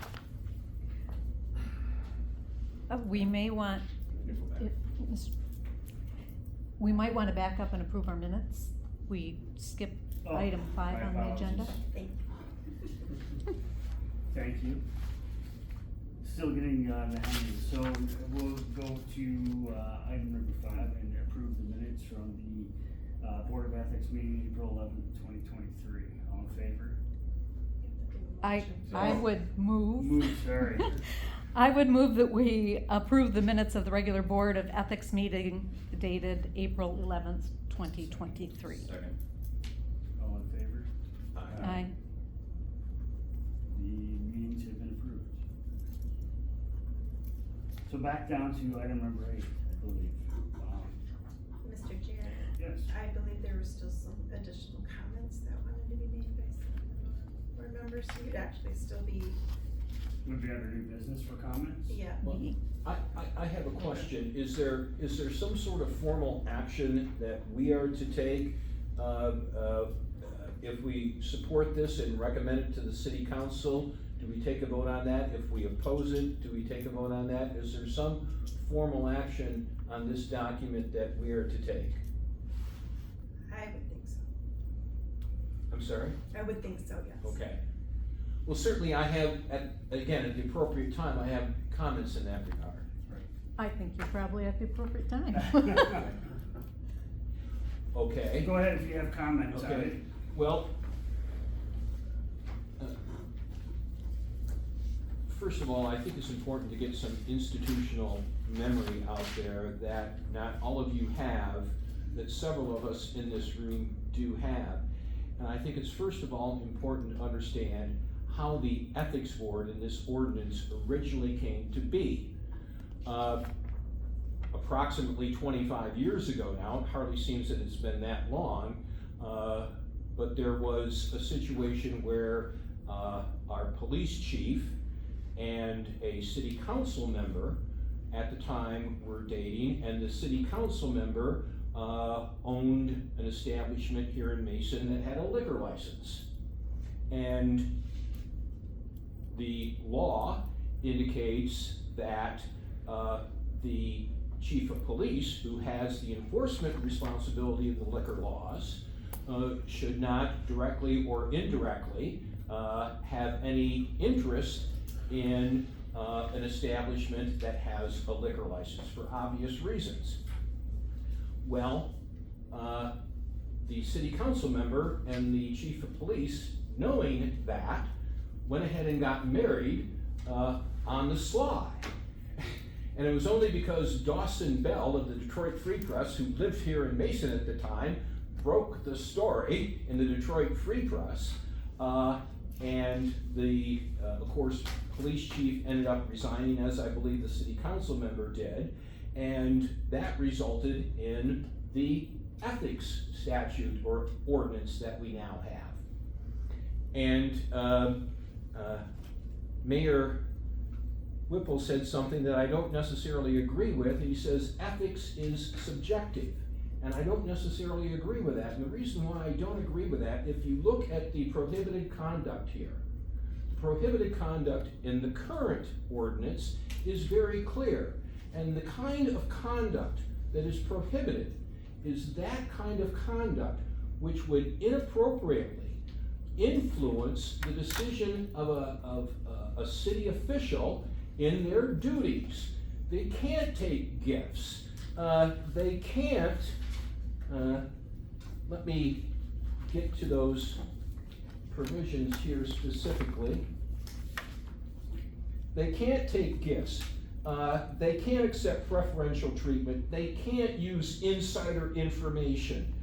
We may want, we might wanna back up and approve our minutes. We skipped Oh, item 5 my on the agenda. apologies. Thank you. Still getting, the hang of it, so we'll go to, item number 5 and approve the minutes from the, Board of Ethics meeting, April 11th, 2023. All in favor? I would move. Move, sorry. I would move that we approve the minutes of the regular Board of Ethics meeting dated April 11th, 2023. Second. All in favor? Aye. The meetings have been approved. So back down to item number 8, I believe. Mr. Chair, Yes. I believe there were still some additional comments that wanted to be made by some of the board members, so you'd actually still be, Would be under new business for comments? yeah. Well, I have a question. Is there some sort of formal action that we are to take, if we support this and recommend it to the city council? Do we take a vote on that? If we oppose it, do we take a vote on that? Is there some formal action on this document that we are to take? I would think so. I'm sorry? I would think so, yes. Okay. Well, certainly I have, at the appropriate time, I have comments in that regard. I think you're probably at the appropriate time. Okay. Go ahead if you have comments on Okay, it. well, first of all, I think it's important to get some institutional memory out there that not all of you have, that several of us in this room do have. And I think it's first of all important to understand how the ethics board in this ordinance originally came to be. Approximately 25 years ago now, it hardly seems that it's been that long, but there was a situation where our police chief and a city council member at the time were dating, and the city council member owned an establishment here in Mason that had a liquor license. And the law indicates that the chief of police, who has the enforcement responsibility of the liquor laws, should not directly or indirectly have any interest in an establishment that has a liquor license for obvious reasons. Well, the city council member and the chief of police, knowing that, went ahead and got married on the sly. And it was only because Dawson Bell of the Detroit Free Press, who lived here in Mason at the time, broke the story in the Detroit Free Press, and the, of course, police chief ended up resigning, as I believe the city council member did, and that resulted in the ethics statute or ordinance that we now have. And Mayor Whipple said something that I don't necessarily agree with. He says ethics is subjective, and I don't necessarily agree with that. And the reason why I don't agree with that, if you look at the prohibited conduct here, the prohibited conduct in the current ordinance is very clear. And the kind of conduct that is prohibited is that kind of conduct which would inappropriately influence the decision of a city official in their duties. They can't take gifts. They can't, let me get to those provisions here specifically. They can't take gifts. They can't accept preferential treatment. They can't use insider information.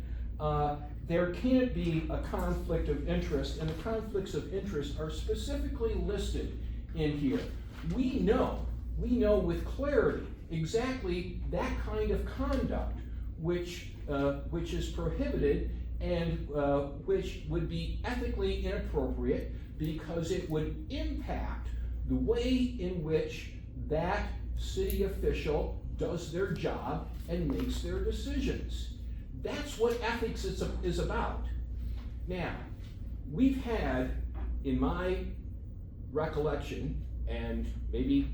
there can't be a conflict of interest, and the conflicts of interest are specifically listed in here. We know with clarity exactly that kind of conduct which is prohibited and which would be ethically inappropriate because it would impact the way in which that city official does their job and makes their decisions. That's what ethics is about. Now, we've had, in my recollection, and maybe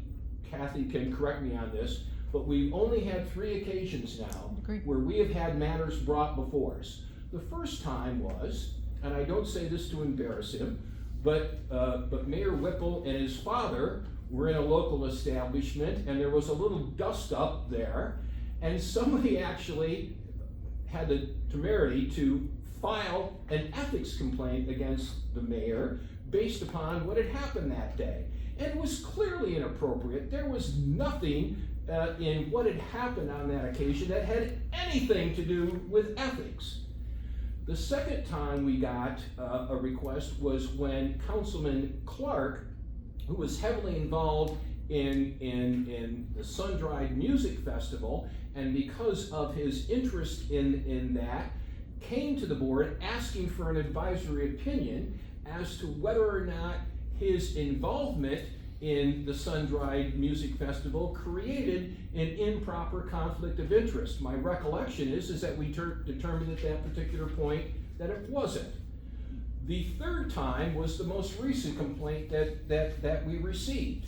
Kathy can correct me on this, but we've only had 3 occasions now Agreed. where we have had matters brought before us. The first time was, and I don't say this to embarrass him, but Mayor Whipple and his father were in a local establishment, and there was a little dust up there, and somebody actually had the temerity to file an ethics complaint against the mayor based upon what had happened that day. And it was clearly inappropriate. There was nothing in what had happened on that occasion that had anything to do with ethics. The second time we got a request was when Councilman Clark, who was heavily involved in the Sun-Dried Music Festival, and because of his interest in that, came to the board asking for an advisory opinion as to whether or not his involvement in the Sun-Dried Music Festival created an improper conflict of interest. My recollection is that we determined at that particular point that it wasn't. The third time was the most recent complaint that we received.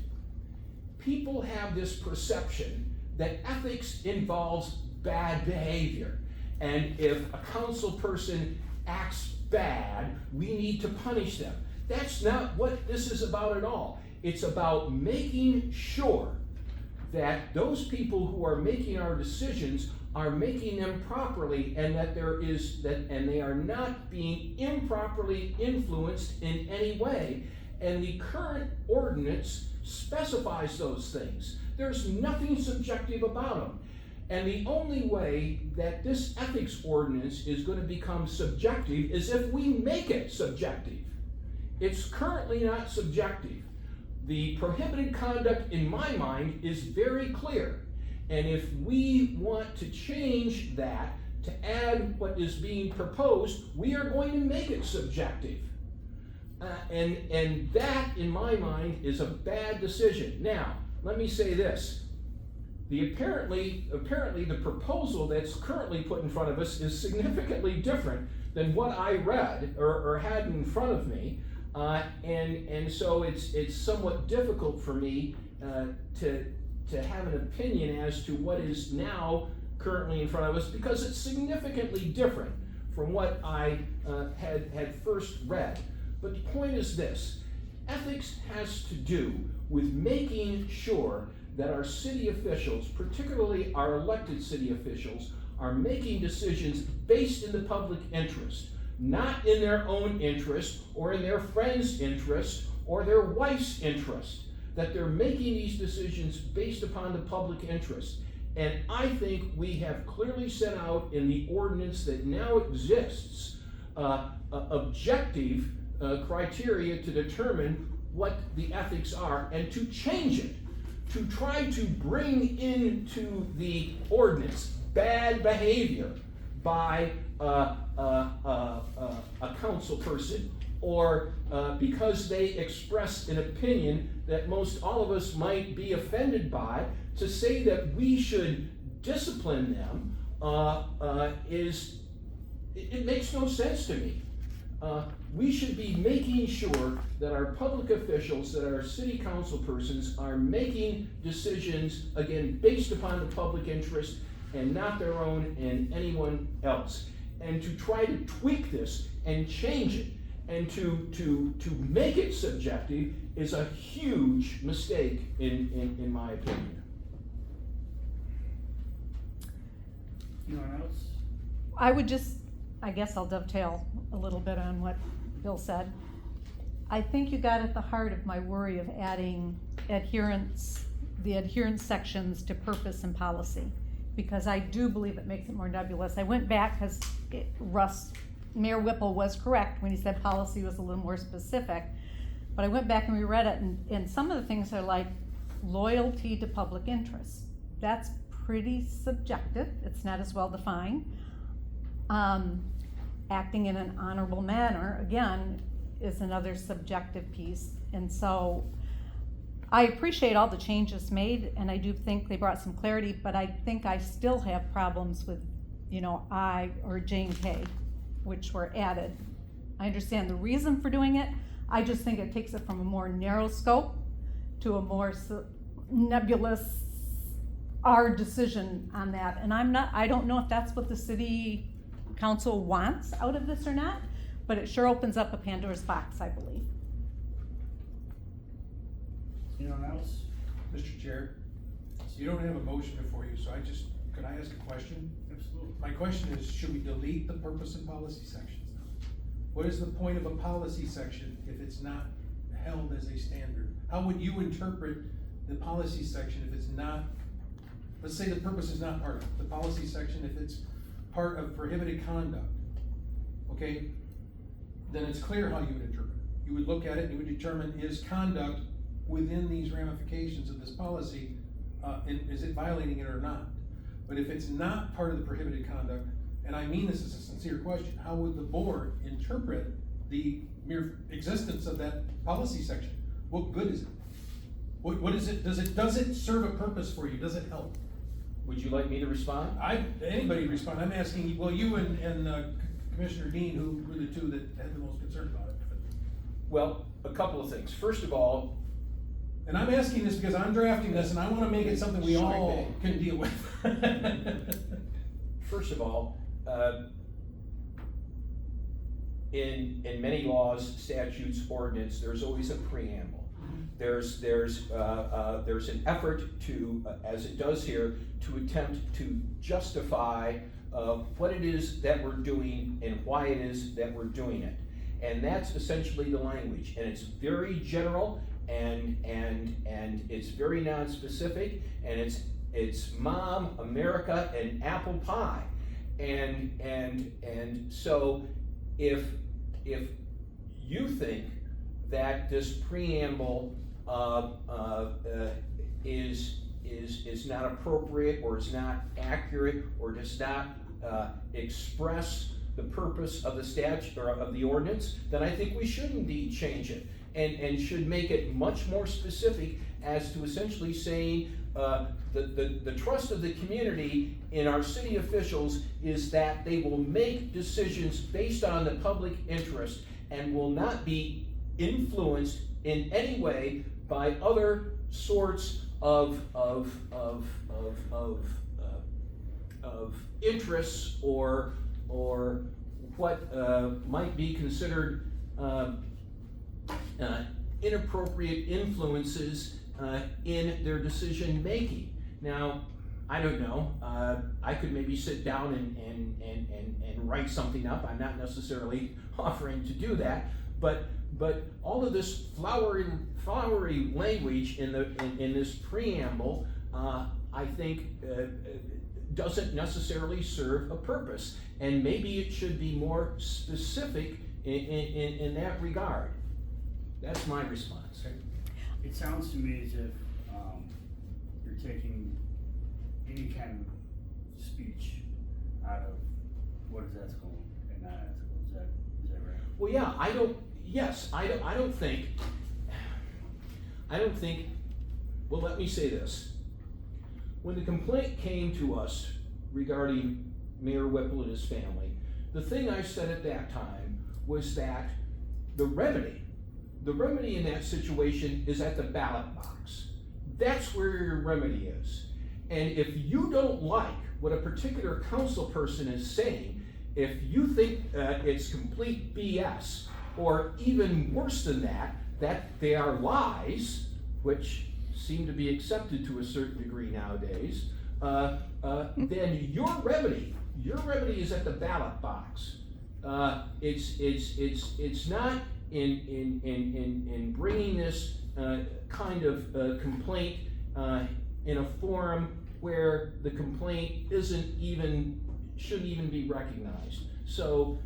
People have this perception that ethics involves bad behavior, and if a council person acts bad, we need to punish them. That's not what this is about at all. It's about making sure that those people who are making our decisions are making them properly, and that they are not being improperly influenced in any way. And the current ordinance specifies those things. There's nothing subjective about them. And the only way that this ethics ordinance is going to become subjective is if we make it subjective. It's currently not subjective. The prohibited conduct, in my mind, is very clear. And if we want to change that to add what is being proposed, we are going to make it subjective. And that, in my mind, is a bad decision. Now, let me say this. Apparently the proposal that's currently put in front of us is significantly different than what I read or had in front of me. And so it's somewhat difficult for me to have an opinion as to what is now currently in front of us, because it's significantly different from what I had first read. But the point is this: ethics has to do with making sure that our city officials, particularly our elected city officials, are making decisions based in the public interest, not in their own interest or in their friend's interest or their wife's interest, that they're making these decisions based upon the public interest. And I think we have clearly set out in the ordinance that now exists objective criteria to determine what the ethics are, and to change it, to try to bring into the ordinance bad behavior by a council person, or because they express an opinion that most all of us might be offended by, to say that we should discipline them it makes no sense to me. We should be making sure that our public officials, that our city council persons are making decisions, again, based upon the public interest and not their own and anyone else. And to try to tweak this and change it and to make it subjective is a huge mistake in my opinion. Anyone else? I guess I'll dovetail a little bit on what Bill said. I think you got at the heart of my worry of adding the adherence sections to purpose and policy. because I do believe it makes it more nebulous. I went back because Mayor Whipple was correct when he said policy was a little more specific. But I went back and reread it, and some of the things are like loyalty to public interest. That's pretty subjective. It's not as well defined. Acting in an honorable manner, again, is another subjective piece. And so I appreciate all the changes made, and I do think they brought some clarity, but I think I still have problems with, I or Jane K, which were added. I understand the reason for doing it. I just think it takes it from a more narrow scope to a more nebulous, our decision on that. And I don't know if that's what the city council wants out of this or not, but it sure opens up a Pandora's box, I believe. Anyone else? Mr. Chair, you don't have a motion before you, so could I ask a question? Absolutely. My question is, should we delete the purpose and policy sections now? What is the point of a policy section if it's not held as a standard? How would you interpret the policy section if it's not, let's say the purpose is not part of it, the policy section, if it's part of prohibited conduct, okay? Then it's clear how you would interpret it. You would look at it and you would determine, is conduct within these ramifications of this policy, and is it violating it or not? But if it's not part of the prohibited conduct, and I mean this as a sincere question, how would the board interpret the mere existence of that policy section? What good is it? What is it? Does it serve a purpose for you? Does it help? Would you like me to respond? Anybody respond? I'm asking, well, you and Commissioner Dean, who were the two that had the most concern about it. Well, a couple of things. First of all, and I'm asking this because I'm drafting this and I wanna make it something we all can deal with. First of all, in many laws, statutes, ordinance, there's always a preamble. There's an effort to, as it does here, to attempt to justify what it is that we're doing and why it is that we're doing it. And that's essentially the language. And it's very general and it's very non-specific, and it's Mom, America, and apple pie. And so if you think that this preamble is not appropriate or is not accurate or does not express the purpose of the statute or of the ordinance, then I think we should indeed change it and should make it much more specific as to essentially saying the trust of the community in our city officials is that they will make decisions based on the public interest and will not be influenced in any way by other sorts of interests or what might be considered inappropriate influences in their decision making. Now, I don't know. I could maybe sit down and write something up. I'm not necessarily offering to do that, but all of this flowery language in this preamble, I think, doesn't necessarily serve a purpose, and maybe it should be more specific in that regard. That's my response. It sounds to me as if you're taking any kind of speech out of what is ethical and not ethical. Is that right? Well, yeah, I don't think, well, let me say this. When the complaint came to us regarding Mayor Whipple and his family, the thing I said at that time was that the remedy in that situation is at the ballot box. That's where your remedy is. And if you don't like what a particular council person is saying, if you think it's complete BS, or even worse than that they are lies, which seem to be accepted to a certain degree nowadays, then your remedy is at the ballot box. It's not in bringing this kind of complaint in a forum where the complaint shouldn't even be recognized. So,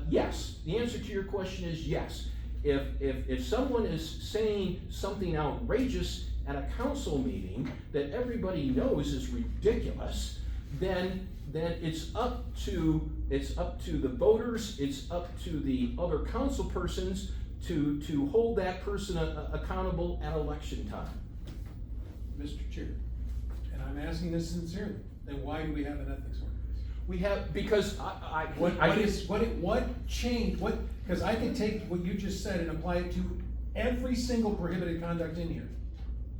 yes, the answer to your question is yes. If someone is saying something outrageous at a council meeting that everybody knows is ridiculous, then it's up to the voters, it's up to the other council persons to hold that person accountable at election time. Mr. Chair, and I'm asking this sincerely, then why do we have an ethics ordinance? We have, because What changed, because I can take what you just said and apply it to every single prohibited conduct in here.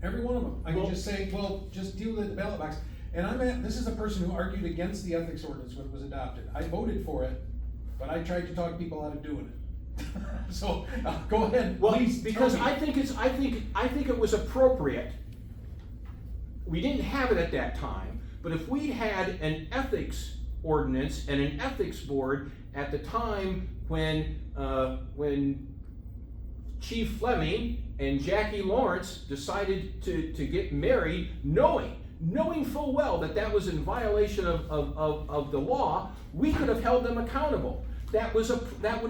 Every one of them. I can just say, well, just deal with the ballot box. And this is a person who argued against the ethics ordinance when it was adopted. I voted for it, but I tried to talk people out of doing it. So, go ahead, well, please. because tell me. I think it was appropriate. We didn't have it at that time, but if we'd had an ethics ordinance and an ethics board at the time when Chief Fleming and Jackie Lawrence decided to get married, knowing full well that was in violation of the law, we could have held them accountable. That would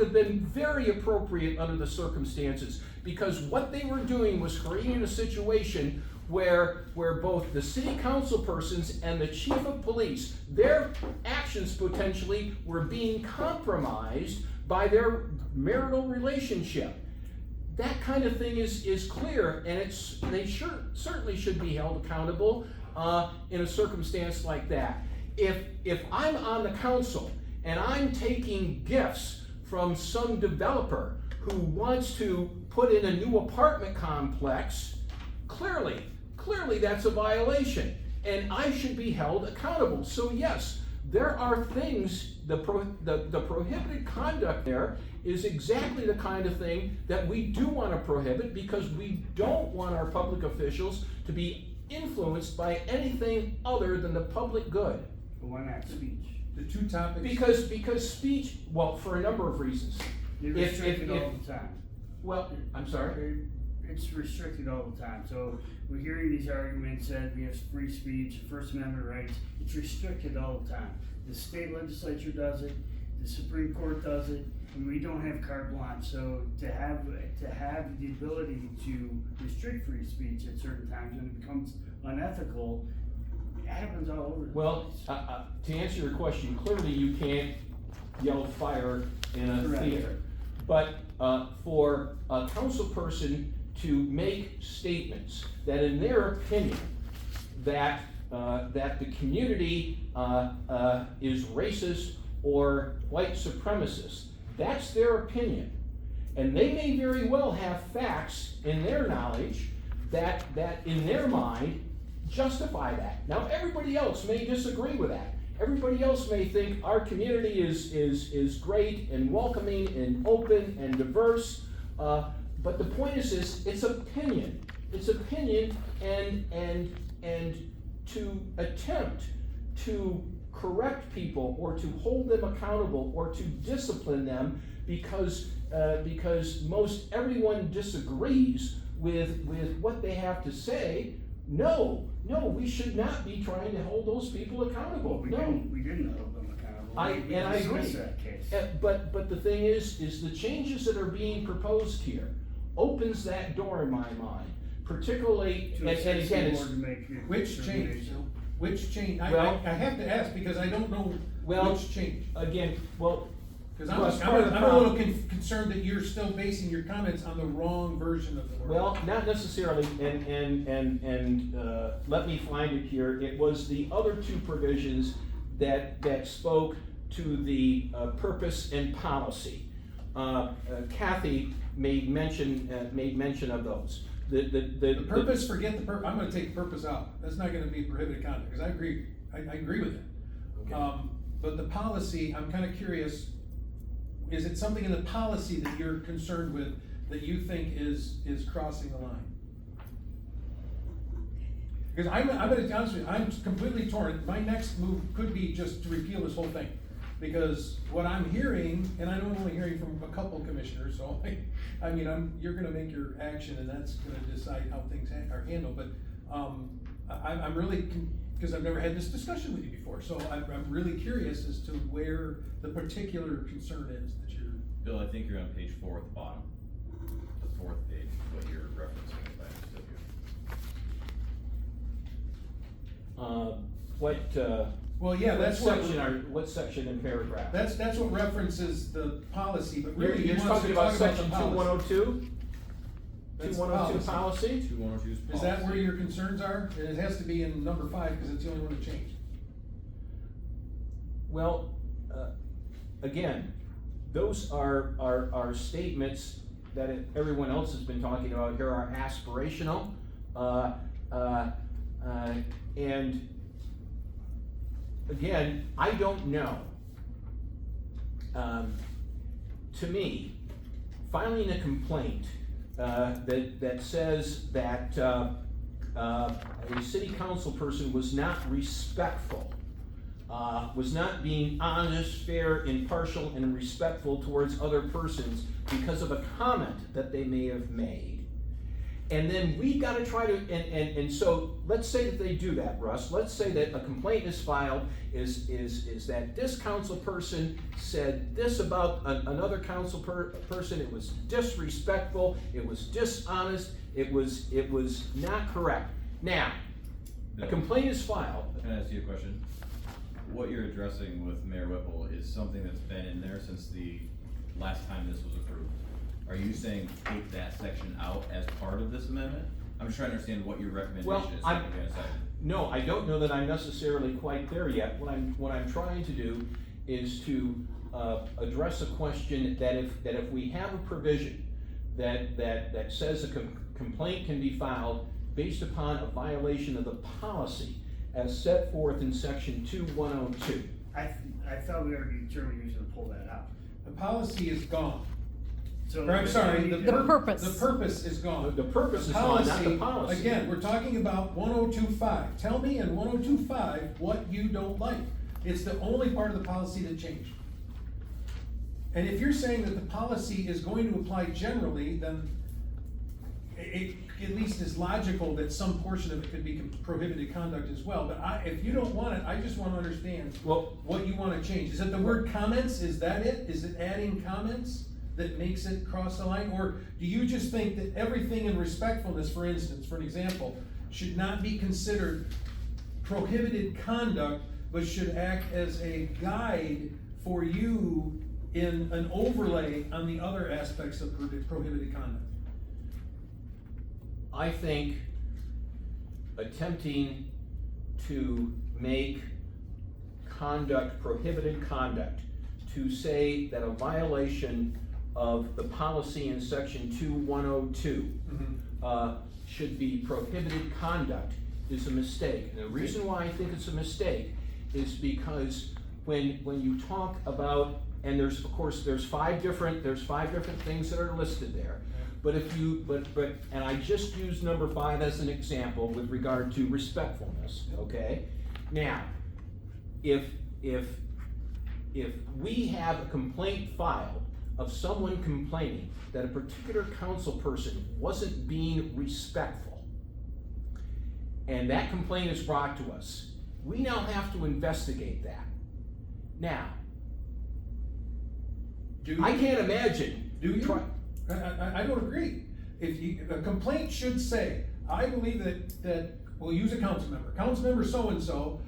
have been very appropriate under the circumstances, because what they were doing was creating a situation where both the city council persons and the chief of police, their actions potentially were being compromised by their marital relationship. That kind of thing is clear, and they certainly should be held accountable in a circumstance like that. If I'm on the council and I'm taking gifts from some developer who wants to put in a new apartment complex, clearly that's a violation, and I should be held accountable. So yes, there are things, the prohibited conduct there is exactly the kind of thing that we do want to prohibit, because we don't want our public officials to be influenced by anything other than the public good. But why not speech? The two topics. Because speech, well, for a number of reasons. It's restricted all the time. Well, I'm sorry? It's restricted all the time. So we're hearing these arguments that we have free speech, First Amendment rights. It's restricted all the time. The state legislature does it, the Supreme Court does it, and we don't have carte blanche. So to have the ability to restrict free speech at certain times when it becomes unethical, it happens all over. Well, to answer your question, clearly you can't yell fire in a theater. But for a council person to make statements that in their opinion that the community is racist or white supremacist, that's their opinion. And they may very well have facts in their knowledge that in their mind justify that. Now, everybody else may disagree with that. Everybody else may think our community is great and welcoming and open and diverse, but the point is it's opinion. It's opinion, and to attempt to correct people or to hold them accountable or to discipline them because most everyone disagrees with what they have to say. No, we should not be trying to hold those people accountable. We didn't hold them accountable. I agree. That case. But the thing is the changes that are being proposed here opens that door in my mind, particularly, and again, it's, which change? Which change? Well, I have to ask because I don't know which change. Again, well, because I'm a little concerned that you're still basing your comments on the wrong version of the word. well, not necessarily, and let me find it here. It was the other two provisions that spoke to the purpose and policy. Kathy made mention of those. The purpose, forget the purpose. I'm gonna take purpose out. That's not gonna be prohibited conduct, because I agree with it. Okay. But the policy, I'm kinda curious, is it something in the policy that you're concerned with that you think is crossing the line? Because I'm gonna be honest with you, I'm completely torn. My next move could be just to repeal this whole thing. Because what I'm hearing, and I'm only hearing from a couple commissioners, so you're gonna make your action and that's gonna decide how things are handled, but I'm really, because I've never had this discussion with you before, so I'm really curious as to where the particular concern is that you're. Bill, I think you're on page 4 at the bottom, the 4th page, what you're referencing, if I understood you. Well, yeah, that's what. What section and paragraph? That's what references the policy, but really, You're he wants talking to about talk about the section policy. 2102? That's 2102 policy? 2102 is Is that where policy. your concerns are? And it has to be in number 5, because it's the only one that changed. Well, again, those are statements that everyone else has been talking about here are aspirational, and again, I don't know. To me, filing a complaint that says that a city council person was not respectful, was not being honest, fair, impartial, and respectful towards other persons because of a comment that they may have made. And then we've got to try to, and so let's say that they do that, Russ. Let's say that a complaint is filed, is that this council person said this about another council person. It was disrespectful, it was dishonest, it was not correct. Now, a complaint is filed. Can I ask you a question? What you're addressing with Mayor Whipple is something that's been in there since the last time this was approved. Are you saying take that section out as part of this amendment? I'm just trying to understand what your recommendation is. No, I don't know that I'm necessarily quite there yet. What I'm trying to do is to address a question that if we have a provision that says a complaint can be filed based upon a violation of the policy as set forth in section 2102. I thought we already determined you were gonna pull that out. The policy is gone. So. Or, I'm sorry, The purpose. The purpose is gone. The purpose is gone, not the policy. Again, we're talking about 1025. Tell me in 1025 what you don't like. It's the only part of the policy that changed. And if you're saying that the policy is going to apply generally, then it at least is logical that some portion of it could be prohibited conduct as well. But if you don't want it, I just want to understand what you want to change. Is it the word comments? Is that it? Is it adding comments that makes it cross the line? Or do you just think that everything in respectfulness, for instance, for an example, should not be considered prohibited conduct, but should act as a guide for you in an overlay on the other aspects of prohibited conduct? I think attempting to make conduct prohibited conduct, to say that a violation of the policy in section 2102 should be prohibited conduct is a mistake. And the reason why I think it's a mistake is because when you talk about, and there's of course there's five different things that are listed there. But if you, and I just used number 5 as an example with regard to respectfulness, okay? Now, if we have a complaint filed of someone complaining that a particular council person wasn't being respectful, and that complaint is brought to us, we now have to investigate that. Now, I can't imagine. Do you? I don't agree. A complaint should say, I believe that we'll use a council member. Council member so-and-so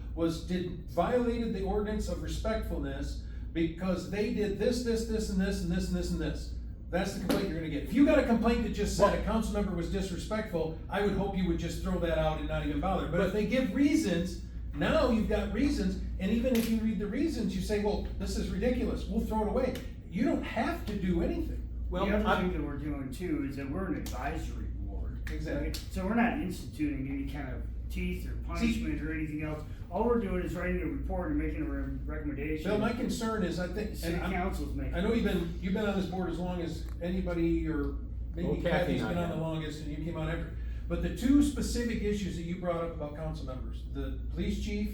violated the ordinance of respectfulness because they did this, and this, and this, and this, and this. That's the complaint you're gonna get. If you got a complaint that just said a council member was disrespectful, I would hope you would just throw that out and not even bother. But if they give reasons, now you've got reasons, and even if you read the reasons, you say, well, this is ridiculous, we'll throw it away. You don't have to do anything. Well, the other thing that we're doing too is that we're an advisory board. Exactly. Right? So we're not instituting any kind of teeth or punishment or anything else. All we're doing is writing a report and making a recommendation. Bill, my concern is, I think, City council's making. I know you've been on this board as long as anybody, or maybe Kathy's been on the longest, and you came on after. But the two specific issues that you brought up about council members, the police chief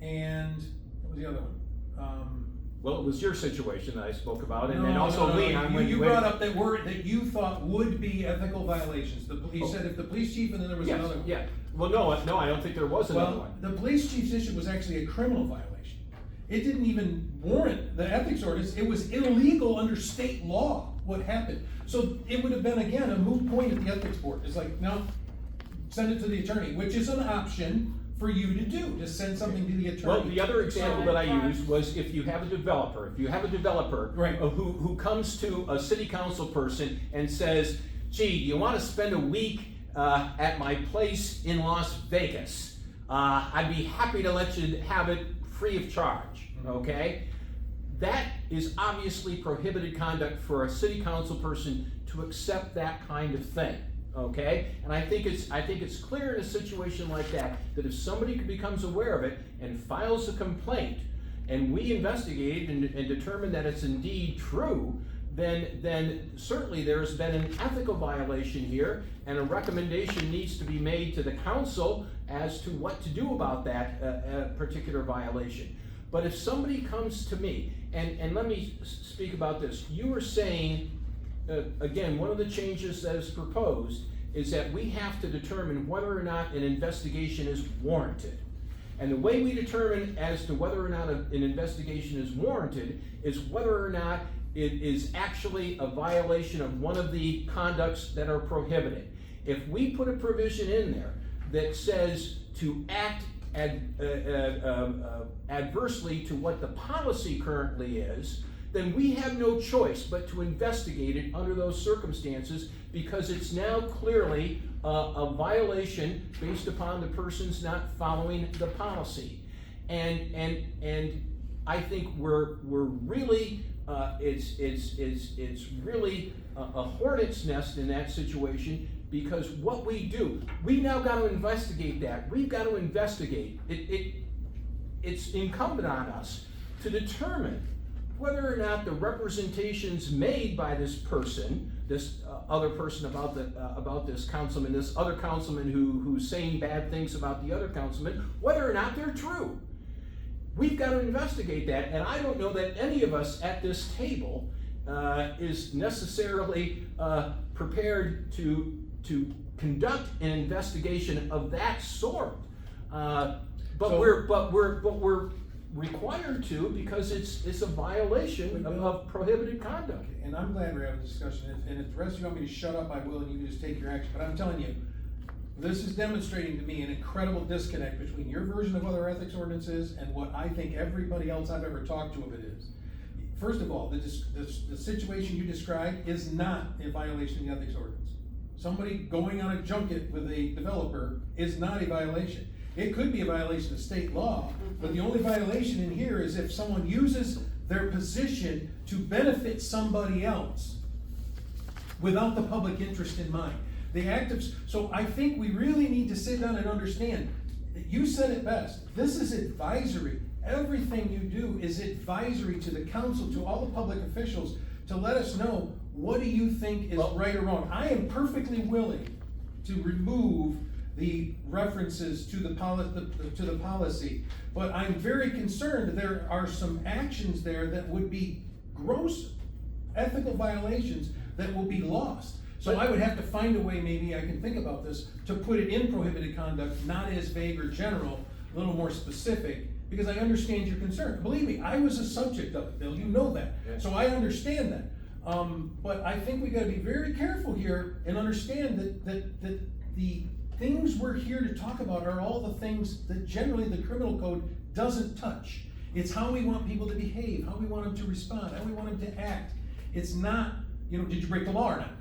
and what was the other one? Well, it was your situation that I spoke about, and then No, also no, no, Leon, when you brought up that word that you thought would be ethical violations. You said if the police chief and then there was Yes, another one. yeah, well, no, I don't think there was another Well, one. the police chief's issue was actually a criminal violation. It didn't even warrant the ethics ordinance. It was illegal under state law what happened. So it would have been, again, a moot point at the ethics board. It's like, no, send it to the attorney, which is an option for you to do, to send something to the attorney. Well, the other example that I used was if you have a developer, Right. who comes to a city council person and says, gee, you wanna spend a week, at my place in Las Vegas? I'd be happy to let you have it free of charge, okay? That is obviously prohibited conduct for a city council person to accept that kind of thing, okay? And I think it's clear in a situation like that if somebody becomes aware of it and files a complaint, and we investigate and determine that it's indeed true, then certainly there's been an ethical violation here, and a recommendation needs to be made to the council as to what to do about that particular violation. But if somebody comes to me, and let me speak about this, you were saying, again, one of the changes that is proposed is that we have to determine whether or not an investigation is warranted. And the way we determine as to whether or not an investigation is warranted is whether or not it is actually a violation of one of the conducts that are prohibited. If we put a provision in there that says to act adversely to what the policy currently is, then we have no choice but to investigate it under those circumstances, because it's now clearly a violation based upon the person's not following the policy. And I think we're really it's really a hornet's nest in that situation, because what we do, we now got to investigate that. We've got to investigate. It's incumbent on us to determine whether or not the representations made by this person, this other person about this councilman, this other councilman who's saying bad things about the other councilman, whether or not they're true. We've got to investigate that, and I don't know that any of us at this table is necessarily prepared to conduct an investigation of that sort. But we're required to, because it's a violation of prohibited conduct. Okay, and I'm glad we're having a discussion, and if the rest of you want me to shut up, I will, and you can just take your action, but I'm telling you, this is demonstrating to me an incredible disconnect between your version of what our ethics ordinance is and what I think everybody else I've ever talked to of it is. First of all, the situation you described is not a violation of the ethics ordinance. Somebody going on a junket with a developer is not a violation. It could be a violation of state law, but the only violation in here is if someone uses their position to benefit somebody else without the public interest in mind. So I think we really need to sit down and understand, you said it best, this is advisory. Everything you do is advisory to the council, to all the public officials, to let us know, what do you think is right or wrong? I am perfectly willing to remove the references to the policy, but I'm very concerned there are some actions there that would be gross ethical violations that will be lost. So I would have to find a way, maybe I can think about this, to put it in prohibited conduct, not as vague or general, a little more specific, because I understand your concern. Believe me, I was a subject of it, Bill, you know that. Yeah. So I understand that. But I think we gotta be very careful here and understand that the things we're here to talk about are all the things that generally the criminal code doesn't touch. It's how we want people to behave, how we want them to respond, how we want them to act. It's not, did you break the law or not?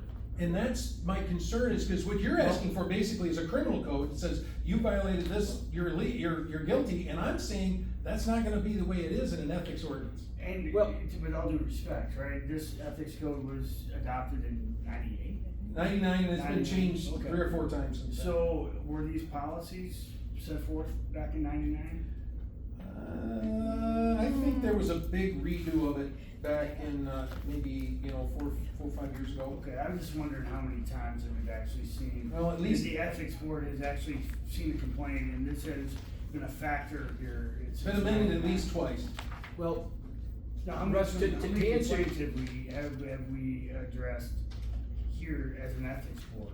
And that's my concern, is because what you're asking for basically is a criminal code that says you violated this, you're guilty, and I'm saying that's not gonna be the way it is in an ethics ordinance. And Well- with all due respect, right, this ethics code was adopted in 98? 99, and it's been 99, changed okay. 3 or 4 times since then. So were these policies set forth back in 99? I think there was a big redo of it back in, maybe, 4 or 5 years ago. Okay, I was just wondering how many times have we actually seen. Well, at least- The ethics board has actually seen the complaint, and this has been a factor here. It's been amended at least twice. Well, No, how Russ, many, to how many answer- complaints have we addressed here as an ethics board?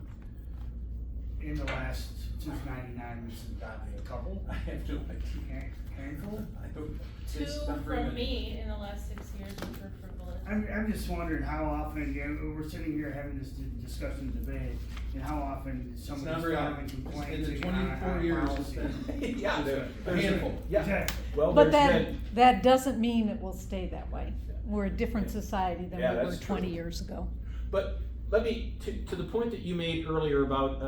In the last, since '99, since probably a couple, I have no idea. handful? I don't. Two it's not very from many. me in the last 6 years, which were frivolous. I'm just wondering how often, we're sitting here having this discussion debate, and how often It's somebody's not very filing often. complaints. In the on 24 years, it's policy. been Yeah, a handful. Yeah, Exactly. well, But there's been. that doesn't mean it will stay that way. We're a different society than Yeah, we were that's 20 true. years ago. But let me, to the point that you made earlier about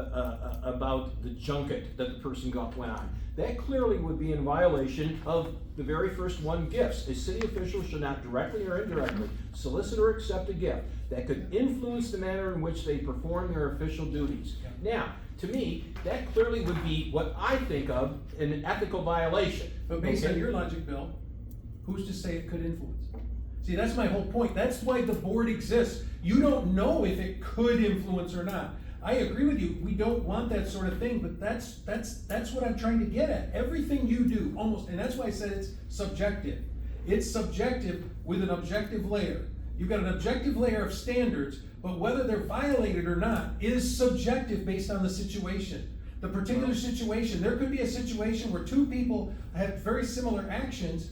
the junket that the person went on, that clearly would be in violation of the very first one, gifts. A city official should not directly or indirectly solicit or accept a gift that could influence the manner in which they perform their official duties. Now, to me, that clearly would be what I think of an ethical violation. But based Okay? on your logic, Bill, who's to say it could influence? See, that's my whole point. That's why the board exists. You don't know if it could influence or not. I agree with you. We don't want that sort of thing, but that's what I'm trying to get at. Everything you do, almost, and that's why I said it's subjective. It's subjective with an objective layer. You've got an objective layer of standards, but whether they're violated or not is subjective based on the situation. The particular situation, there could be a situation where two people have very similar actions,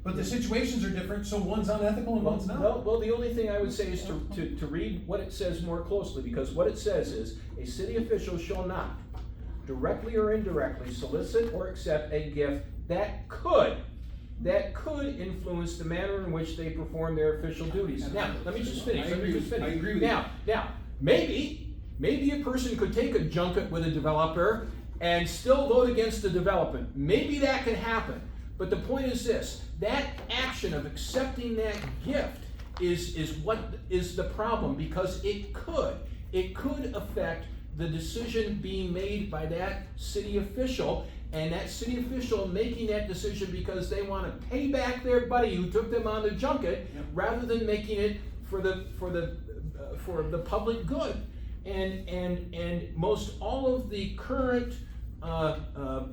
but the situations are different, so one's unethical and one's not. Well, the only thing I would say is to read what it says more closely, because what it says is, a city official shall not directly or indirectly solicit or accept a gift that could influence the manner in which they perform their official duties. Now, let me just finish. I agree with you. Now, maybe a person could take a junket with a developer and still vote against the development. Maybe that could happen. But the point is this, that action of accepting that gift is what is the problem, because it could affect the decision being made by that city official, and that city official making that decision because they want to pay back their buddy who took them on the junket, rather than making it for the public good. And most all of the current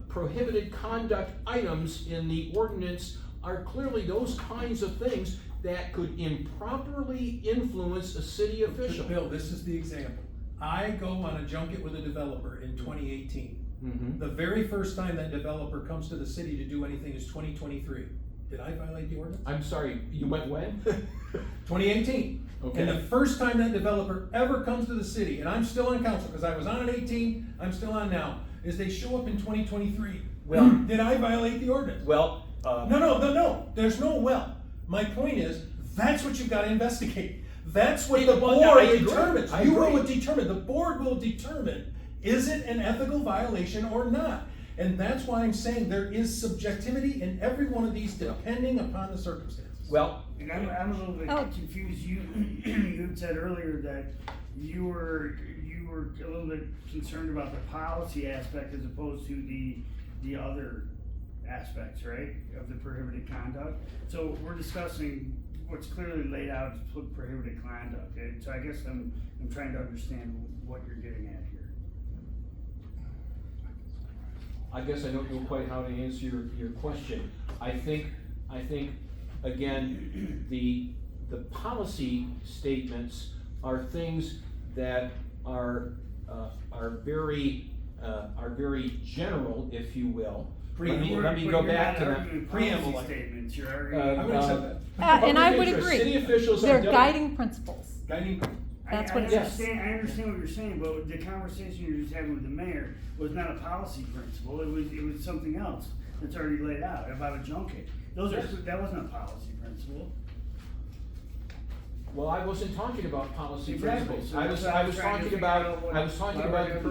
prohibited conduct items in the ordinance are clearly those kinds of things that could improperly influence a city official. Bill, this is the example. I go on a junket with a developer in 2018. Mhm. The very first time that developer comes to the city to do anything is 2023. Did I violate the ordinance? I'm sorry, you went when? 2018. Okay. And the first time that developer ever comes to the city, and I'm still on council, because I was on in 18, I'm still on now, is they show up in 2023. Well- Did I violate the ordinance? Well, No, there's no well. My point is, that's what you've got to investigate. That's what the Well, board I agree. determines. I You agree. will determine, the board will determine, is it an ethical violation or not? And that's why I'm saying there is subjectivity in every one of these depending upon the circumstances. well, And I'm a little bit Oh. confused. You had said earlier that you were a little bit concerned about the policy aspect as opposed to the other aspects, right, of the prohibited conduct. So we're discussing what's clearly laid out as prohibited conduct. And so I guess I'm trying to understand what you're getting at here. I guess I don't know quite how to answer your question. I think, again, the policy statements are things that are very general, if you will. Let me go back to that. Preamble. Policy statements, you're Uh, arguing. I would accept that. And I would Public interest. City agree. officials are They're done- guiding principles. Guiding. That's I what it is. understand what you're saying, but the conversation you're just having with the mayor was not a policy principle, it was something else that's already laid out about a junket. That wasn't a policy principle. Well, I wasn't talking about policy Exactly. principles. So I was that's what I'm trying to talking figure out about, what- I was talking why about we're the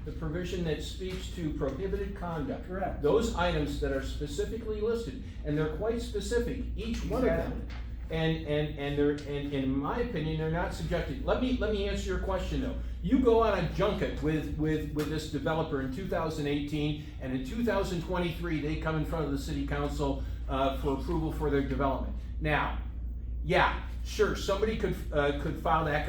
having- provision that speaks to prohibited conduct. Correct. Those items that are specifically listed, and they're quite specific, each one of them. And in my opinion, they're not subjective. Let me answer your question though. You go on a junket with this developer in 2018, and in 2023, they come in front of the city council, for approval for their development. Now, yeah, sure, somebody could file that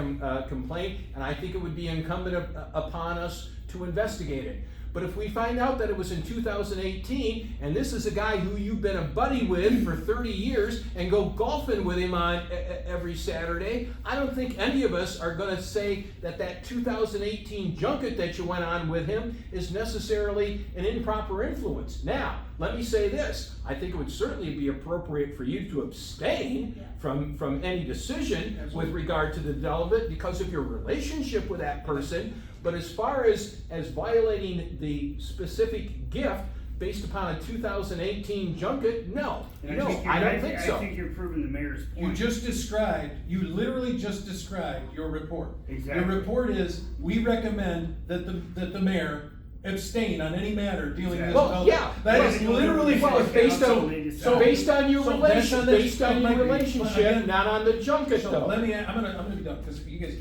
complaint, and I think it would be incumbent upon us to investigate it. But if we find out that it was in 2018, and this is a guy who you've been a buddy with for 30 years and go golfing with him on every Saturday, I don't think any of us are gonna say that that 2018 junket that you went on with him is necessarily an improper influence. Now, let me say this, I think it would certainly be appropriate for you to abstain from any decision with regard to the development because of your relationship with that person. But as far as violating the specific gift based upon a 2018 junket, no, And I don't think so. I think you're proving the mayor's point. You literally just described your report. Exactly. Your report is, we recommend that the mayor abstain on any matter dealing with. Well, yeah. That is literally. Well, based on your so that's on this- based on your relationship, again, not on the junket So though. let me, I'm gonna be done, because you guys,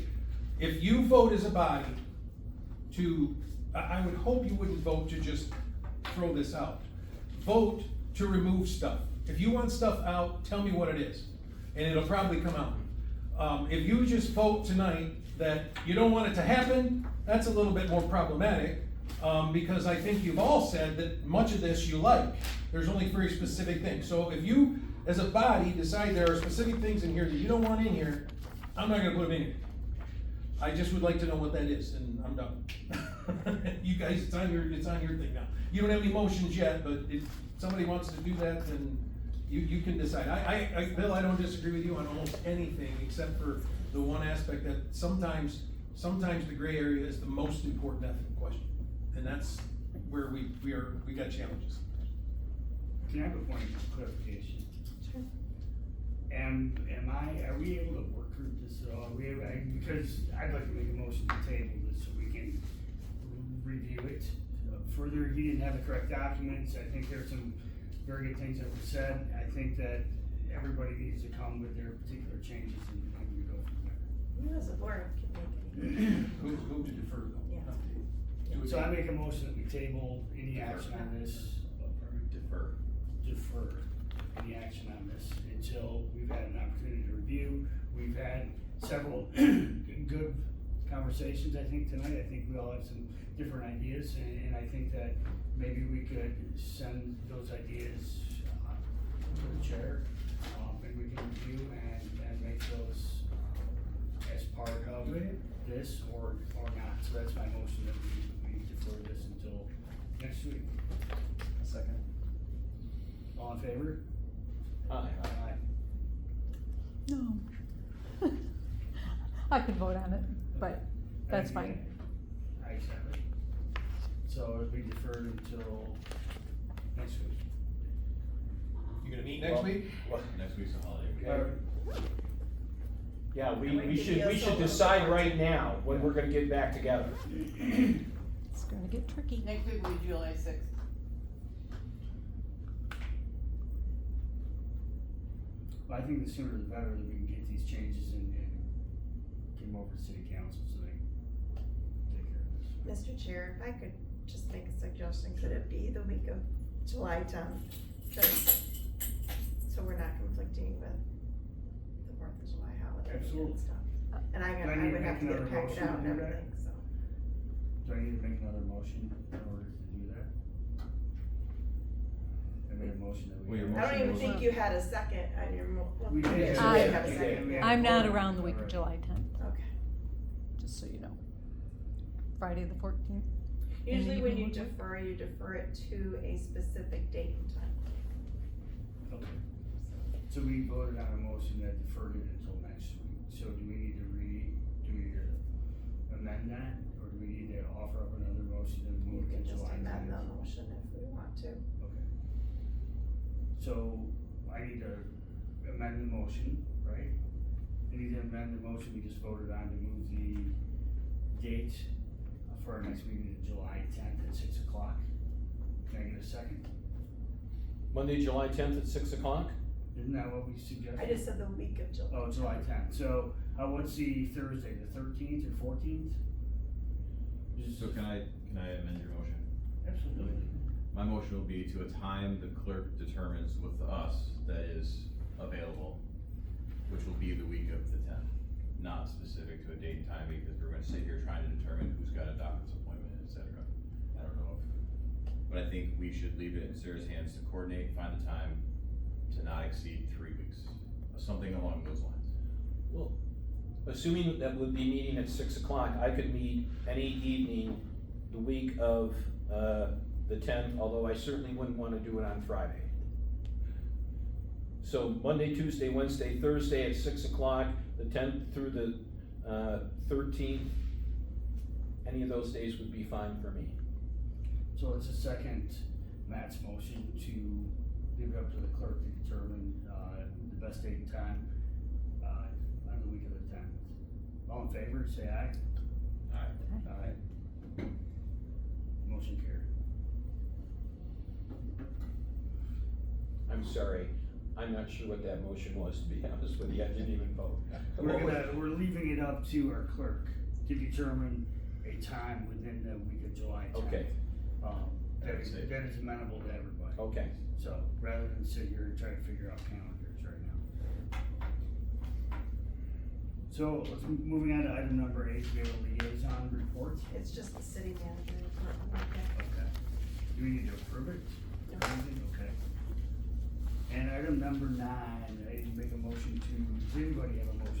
if you vote as a body to, I would hope you wouldn't vote to just throw this out. Vote to remove stuff. If you want stuff out, tell me what it is, and it'll probably come out. If you just vote tonight that you don't want it to happen, that's a little bit more problematic, because I think you've all said that much of this you like. There's only very specific things. So if you, as a body, decide there are specific things in here that you don't want in here, I'm not gonna put them in here. I just would like to know what that is, and I'm done. You guys, it's on your thing now. You don't have any motions yet, but if somebody wants to do that, then you can decide. Bill, I don't disagree with you on almost anything, except for the one aspect that sometimes the gray area is the most important ethical question. And that's where we got challenges. Can I have a point of clarification? Sure. Are we able to work through this at all? Because I'd like to make a motion to table this so we can review it further. He didn't have the correct documents. I think there's some very good things that were said. I think that everybody needs to come with their particular changes and we go from there. You as a board can make any. Who to defer though? Yeah. So I make a motion that we table any action on this. Defer any action on this until we've had an opportunity to review. We've had several good conversations, I think, tonight. I think we all have some different ideas, and I think that maybe we could send those ideas to the chair, and we can review and make those as part of this or not. So that's my motion that we defer this until next week. A second. All in favor? Aye. Aye. No. I could vote on it, but that's fine. I accept it. So it'll be deferred until next week. You gonna meet next week? Next week's a holiday. Yeah, And we we can should deal decide so- right now when we're gonna get back together. It's gonna get tricky. Next week will be July 6th. Well, I think the sooner the better that we can get these changes and get them over to city council so they can take care of this. Mr. Chair, if I could just make a suggestion, could it be the week of July 10th? So we're not conflicting with the 4th of July holiday Absolutely. and stuff. And I Do I need would to have to make get another it packed motion out and to do that? everything, so. Do I need to make another motion in order to do that? I made a motion that Well, your I don't even was- think you had a second on your well, We did. yes, you I- did have a second. we had- I'm not around the week of July 10th, Okay. just so you know. Friday the 14th. Usually when you Evening, defer it to a specific date and time. Okay. So we voted on a motion that deferred it until next week. So do we need to amend that? Or do we need to offer up another motion and You move can it to just July 10th? amend the motion if we want to. Okay. So I need to amend the motion, right? I need to amend the motion we just voted on to move the date for our next meeting to July 10th at 6 o'clock. Can I get a second? Monday, July 10th at 6 o'clock? Isn't that what we suggested? I just said the week of July. Oh, July 10th. So what's the Thursday, the 13th or 14th? So can I amend your motion? Absolutely. My motion will be to a time the clerk determines with us that is available, which will be the week of the 10th. Not specific to a date and time, because we're gonna sit here trying to determine who's got a doctor's appointment, et cetera. I don't know if but I think we should leave it in Sarah's hands to coordinate, find the time to not exceed 3 weeks, something along those lines. Well, assuming that we'd be meeting at 6 o'clock, I could meet any evening the week of, the 10th, although I certainly wouldn't wanna do it on Friday. So Monday, Tuesday, Wednesday, Thursday at 6 o'clock, the 10th through the, 13th, any of those days would be fine for me. So it's a second Matt's motion to leave it up to the clerk to determine, the best date and time, on the week of the 10th. All in favor, say aye. Alright, Aye. Motion carried. I'm sorry, I'm not sure what that motion was, to be honest with you, I didn't even vote. We're leaving it up to our clerk to determine a time within the week of July 10th. Okay. That is amenable to everybody. Okay. So, rather than sit here and try to figure out calendars right now. So, moving on to item number 8, we have a liaison report. It's just the city manager report. Okay. Do we need to approve it? No. Okay. And item number 9, I need to make a motion to, does anybody have a motion